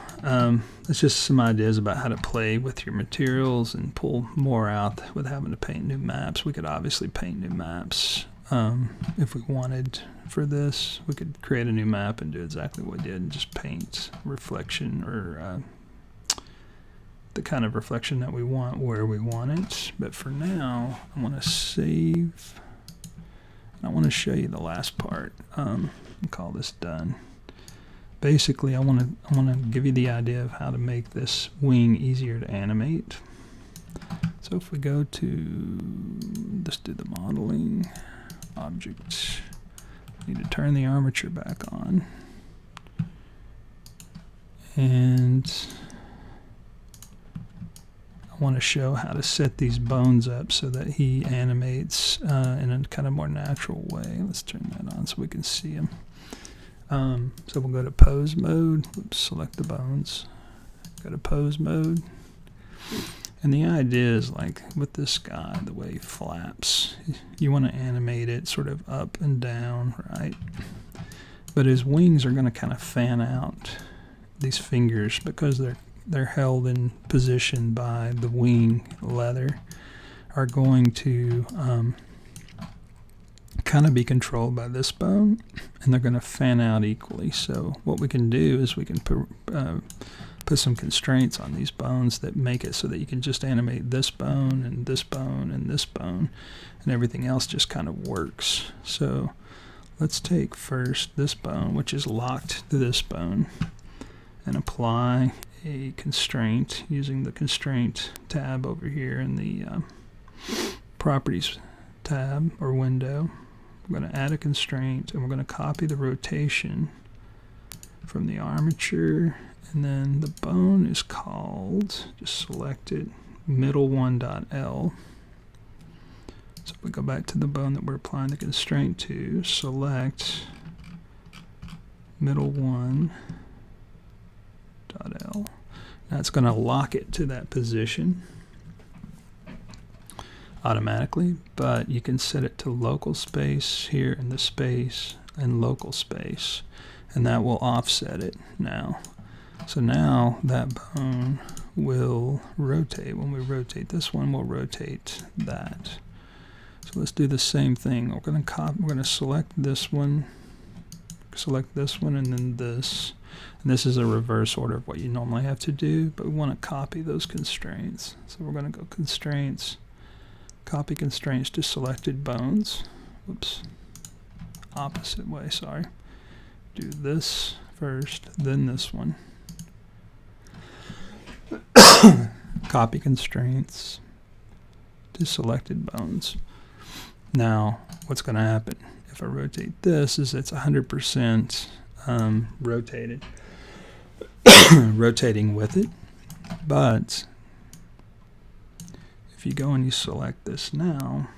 that's just some ideas about how to play with your materials and pull more out with having to paint new maps. We could obviously paint new maps if we wanted. For this, we could create a new map and do exactly what we did and just paint reflection, or the kind of reflection that we want where we want it. But for now, I want to save. I want to show you the last part and call this done. Basically, I want to give you the idea of how to make this wing easier to animate. So if we go to, let's do the modeling object. Need to turn the armature back on, and I want to show how to set these bones up so that he animates in a kind of more natural way. Let's turn that on so we can see him. So we'll go to pose mode. Oops, select the bones. Go to pose mode. And the idea is, like with this guy, the way he flaps, you want to animate it sort of up and down, right? But his wings are going to kind of fan out, these fingers, because they're held in position by the wing leather, are going to kind of be controlled by this bone, and they're going to fan out equally. So what we can do is we can put some constraints on these bones that make it so that you can just animate this bone and this bone and this bone, and everything else just kind of works. So let's take first this bone, which is locked to this bone, and apply a constraint using the constraint tab over here in the properties tab or window. We're going to add a constraint, and we're going to copy the rotation from the armature, and then the bone is called, just select it, middle1.L. So if we go back to the bone that we're applying the constraint to, select middle one, dot L. Now it's going to lock it to that position automatically, but you can set it to local space here in the space and local space, and that will offset it now. So now that bone will rotate. When we rotate this one, we'll rotate that. So let's do the same thing. We're going to select this one, and then this. And this is a reverse order of what you normally have to do, but we want to copy those constraints. So we're going to go constraints, copy constraints to selected bones. Whoops. Opposite way, sorry. Do this first, then this one. Copy constraints to selected bones. Now, what's going to happen if I rotate this is it's 100% rotated, rotating with it. But if you go and you select this now,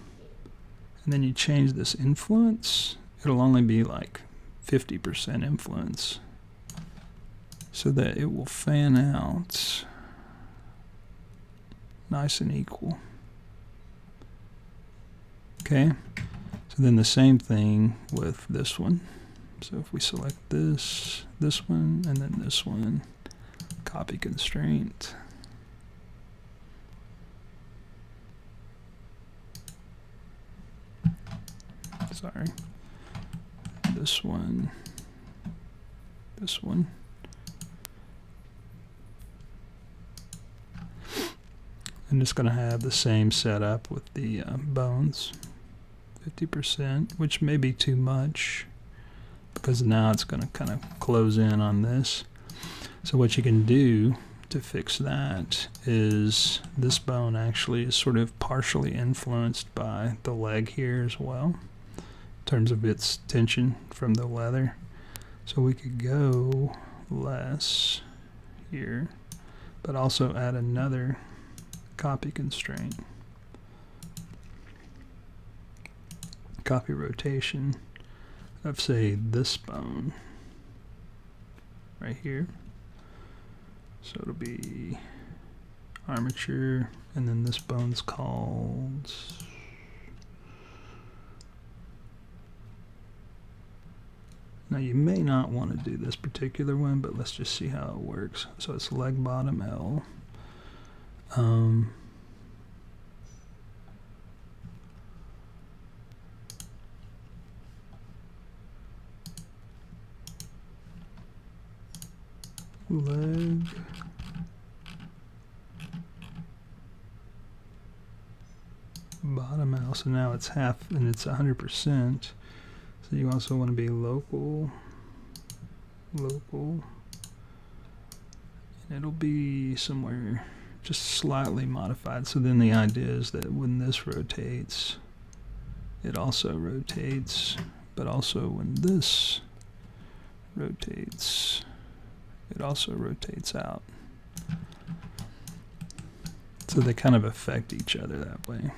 and then you change this influence, it'll only be like 50% influence, so that it will fan out nice and equal. Okay, so then the same thing with this one. So if we select this, this one, and then this one, copy constraint. Sorry. This one, this one. I'm just going to have the same setup with the bones, 50%, which may be too much because now it's going to kind of close in on this. So what you can do to fix that is this bone actually is sort of partially influenced by the leg here as well, in terms of its tension from the leather. So we could go less here, but also add another copy constraint. Copy rotation of, say, this bone right here. So it'll be armature, and then this bone's called now you may not want to do this particular one, but let's just see how it works. So it's leg bottom L. Leg bottom L. So now it's half and it's 100%. So you also want to be local, and it'll be somewhere just slightly modified. So then the idea is that when this rotates, it also rotates, but also when this rotates, it also rotates out. So they kind of affect each other that way.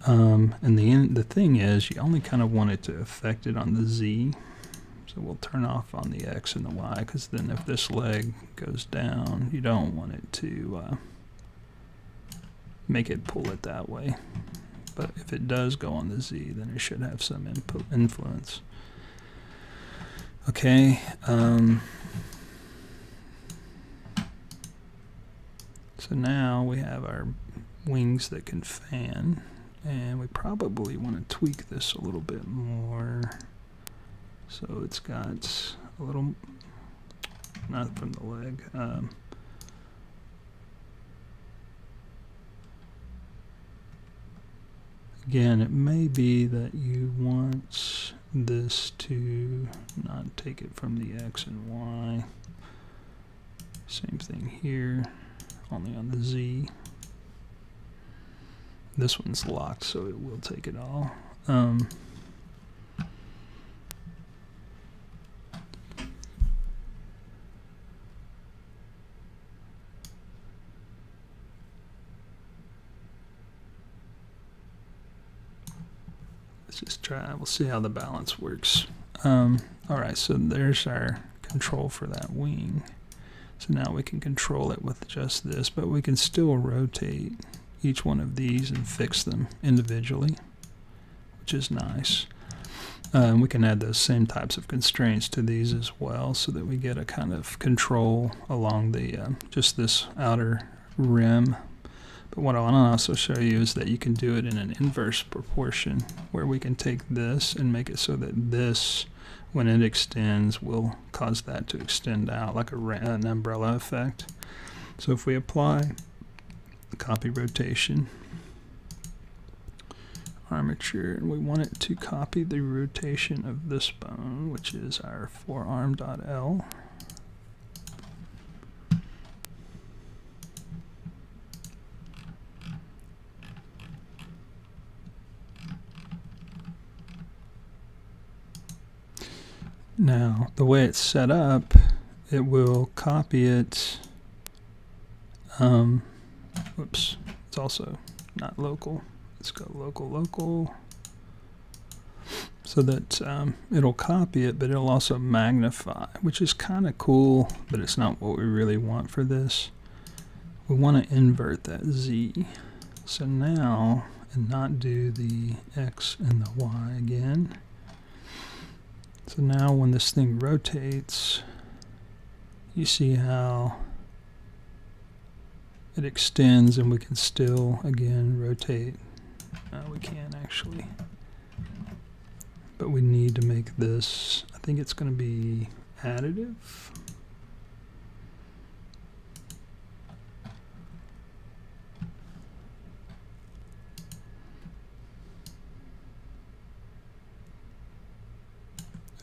And the thing is, you only kind of want it to affect it on the Z. So we'll turn off on the X and the Y, because then if this leg goes down, you don't want it to make it pull it that way. But if it does go on the Z, then it should have some influence. Okay. So now we have our wings that can fan, and we probably want to tweak this a little bit more. So it's got a little, not from the leg, again, it may be that you want this to not take it from the X and Y. Same thing here, only on the Z. This one's locked, so it will take it all. Let's just try. We'll see how the balance works. All right, so there's our control for that wing. So now we can control it with just this, but we can still rotate each one of these and fix them individually, which is nice. We can add those same types of constraints to these as well, so that we get a kind of control along the just this outer rim. But what I want to also show you is that you can do it in an inverse proportion, where we can take this and make it so that this, when it extends, will cause that to extend out like an umbrella effect. So if we apply copy rotation, armature, and we want it to copy the rotation of this bone, which is our forearm.L. Now, the way it's set up, it will copy it. Whoops, it's also not local. Let's go local, so that it'll copy it, but it'll also magnify, which is kind of cool, but it's not what we really want for this. We want to invert that Z. So now, and not do the X and the Y again. So now when this thing rotates, you see how it extends, and we can still, again, rotate. We can actually, but we need to make this, I think it's going to be additive.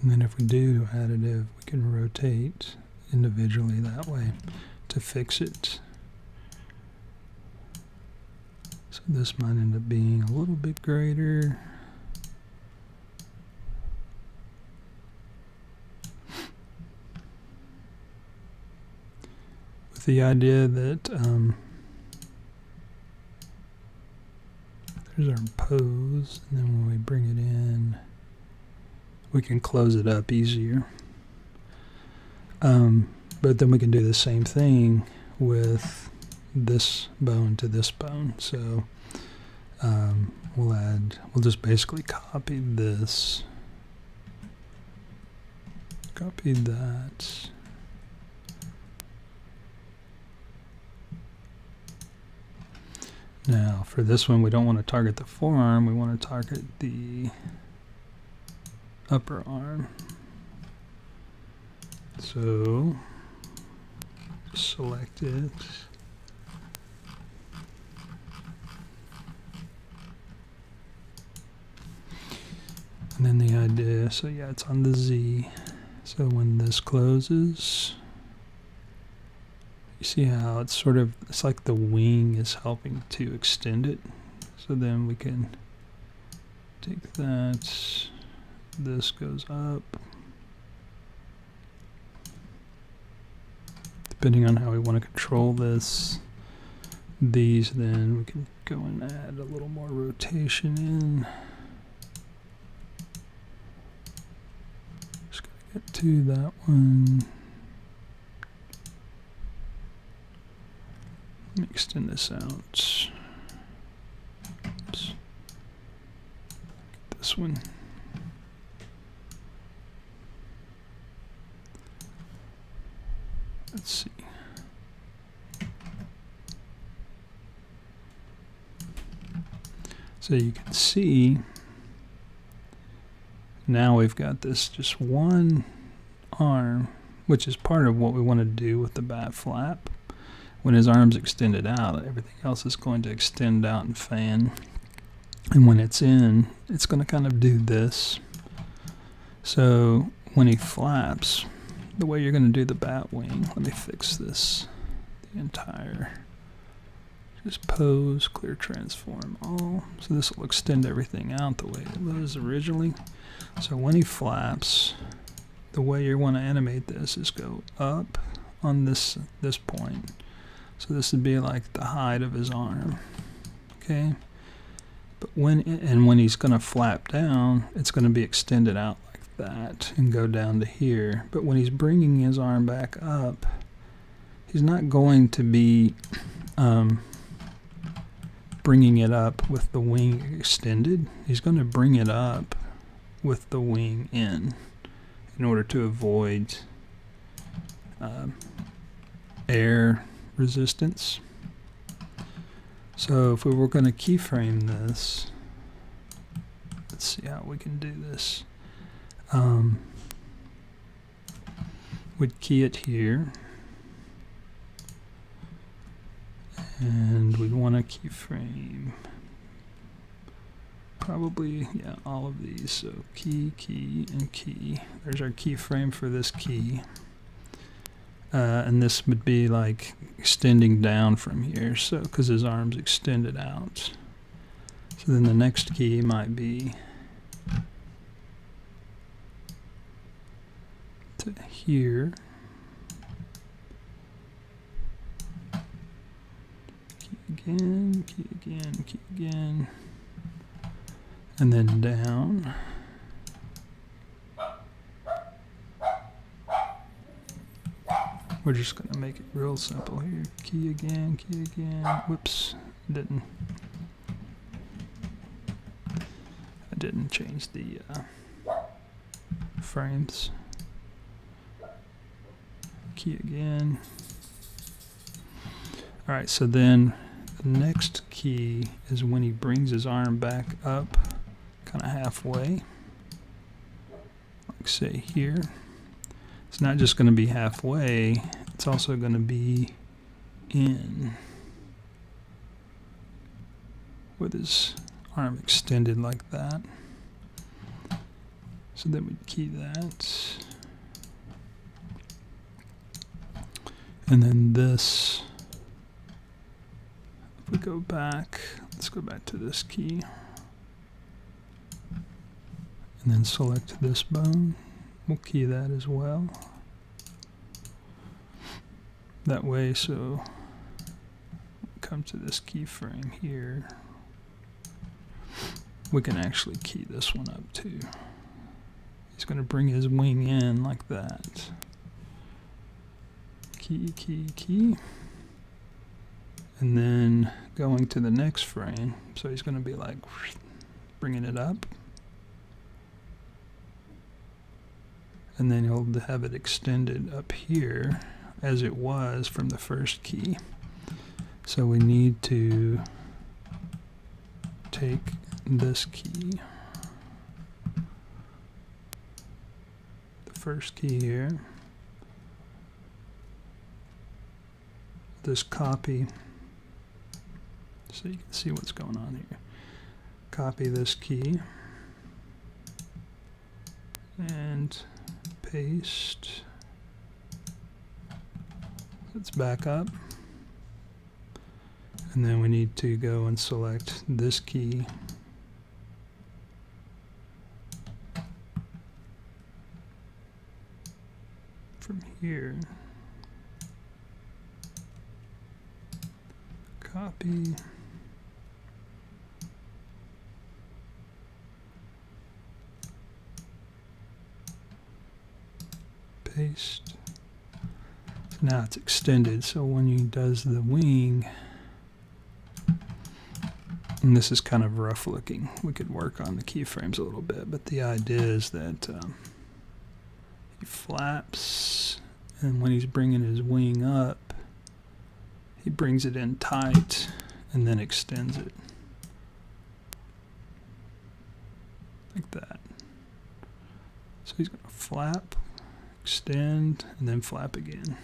And then if we do additive, we can rotate individually that way to fix it. So this might end up being a little bit greater. With the idea that there's our pose, and then when we bring it in, we can close it up easier. But then we can do the same thing with this bone to this bone. So we'll just basically copy this, copy that, now for this one we don't want to target the forearm, we want to target the upper arm. So select it, and then the idea, so yeah, it's on the Z. So when this closes, you see how it's sort of, it's like the wing is helping to extend it. So then we can take that, this goes up. Depending on how we want to control this, these, then we can go and add a little more rotation in. Just gotta get to that one. Let me extend this out. Oops. Get this one. Let's see. So you can see now we've got this just one arm, which is part of what we want to do with the bat flap. When his arm's extended out, everything else is going to extend out and fan. And when it's in, it's going to kind of do this. So when he flaps, the way you're going to do the bat wing, let me fix this, the entire, just pose, clear transform all. So this will extend everything out the way it was originally. So when he flaps, the way you want to animate this is go up on this point. So this would be like the height of his arm, okay? But when he's going to flap down, it's going to be extended out like that and go down to here. But when he's bringing his arm back up, he's not going to be bringing it up with the wing extended. He's going to bring it up with the wing in order to avoid air resistance. So if we were going to keyframe this, let's see how we can do this. We'd key it here, and we'd want to keyframe probably, yeah, all of these. So key, key, and key. There's our keyframe for this key. And this would be like extending down from here, so because his arm's extended out. So then the next key might be to here. Key again, key again, key again, and then down. We're just going to make it real simple here. Key again, key again. Whoops, I didn't change the frames. Key again. All right, so then the next key is when he brings his arm back up, kind of halfway, like say here. It's not just going to be halfway, it's also going to be in with his arm extended like that. So then we'd key that. And then this, if we go back, let's go back to this key. And then select this bone. We'll key that as well. That way, so come to this keyframe here, we can actually key this one up too. He's going to bring his wing in like that. Key, key, key. And then going to the next frame, so he's going to be like bringing it up. And then he'll have it extended up here as it was from the first key. So we need to take this key, the first key here, this copy, so you can see what's going on here. Copy this key and paste. Let's back up, and then we need to go and select this key, from here, copy, paste. So now it's extended, so when he does the wing, and this is kind of rough looking, we could work on the keyframes a little bit, but the idea is that he flaps, and when he's bringing his wing up, he brings it in tight and then extends it like that. So he's going to flap, extend, and then flap again.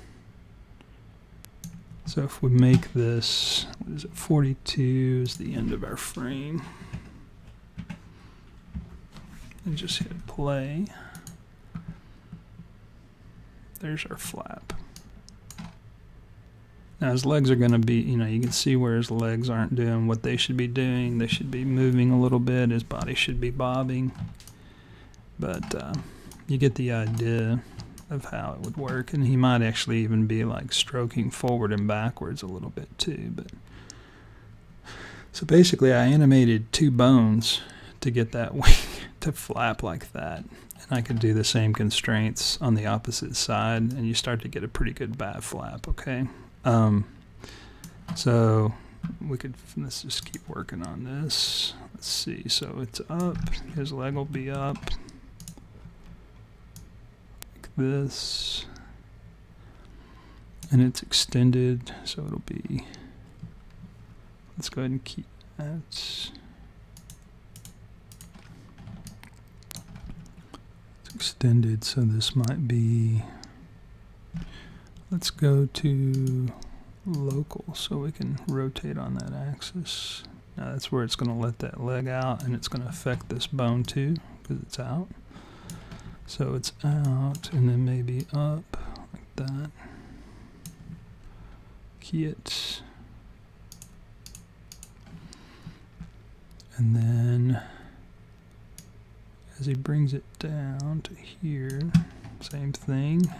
So if we make this, what is it, 42 is the end of our frame, and just hit play, there's our flap. Now his legs are going to be, you can see where his legs aren't doing what they should be doing. They should be moving a little bit. His body should be bobbing. But you get the idea of how it would work. And he might actually even be like stroking forward and backwards a little bit too. But So basically I animated 2 bones to get that wing to flap like that. And I could do the same constraints on the opposite side, and you start to get a pretty good bat flap, okay? So let's just keep working on this. Let's see, so it's up, his leg will be up, like this. And it's extended, so it'll be, let's go ahead and keep that. It's extended, so this might be, let's go to local so we can rotate on that axis. Now that's where it's going to let that leg out, and it's going to affect this bone too because it's out. So it's out and then maybe up like that. Key it. And then as he brings it down to here, same thing.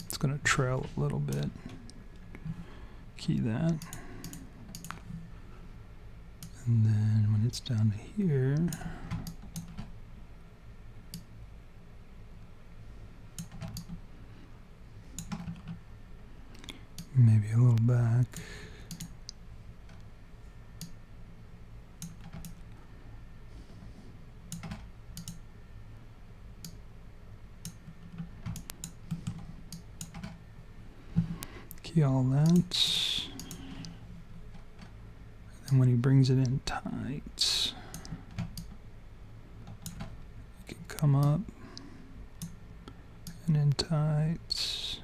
It's going to trail a little bit. Key that. And then when it's down to here, maybe a little back. Key all that. And when he brings it in tight, it can come up and in tight.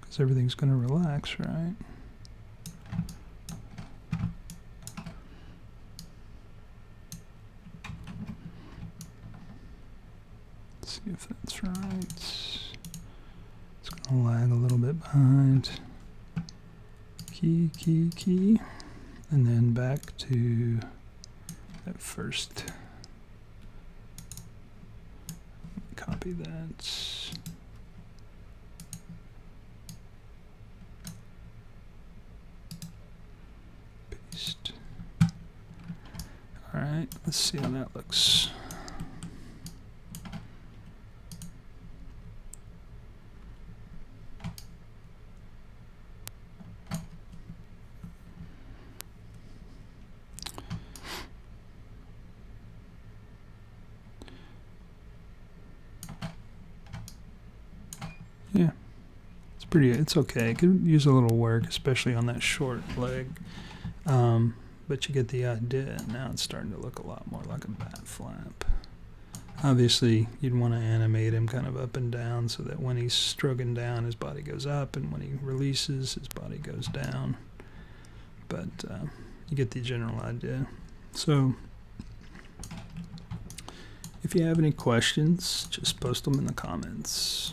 Because everything's going to relax, right? Let's see if that's right. It's going to lag a little bit behind. Key, key, key. And then back to that first. Copy that. Paste. All right, let's see how that looks. Yeah, it's okay. It could use a little work, especially on that short leg. But you get the idea. Now it's starting to look a lot more like a bat flap. Obviously, you'd want to animate him kind of up and down so that when he's stroking down, his body goes up, and when he releases, his body goes down. But you get the general idea. So if you have any questions, just post them in the comments.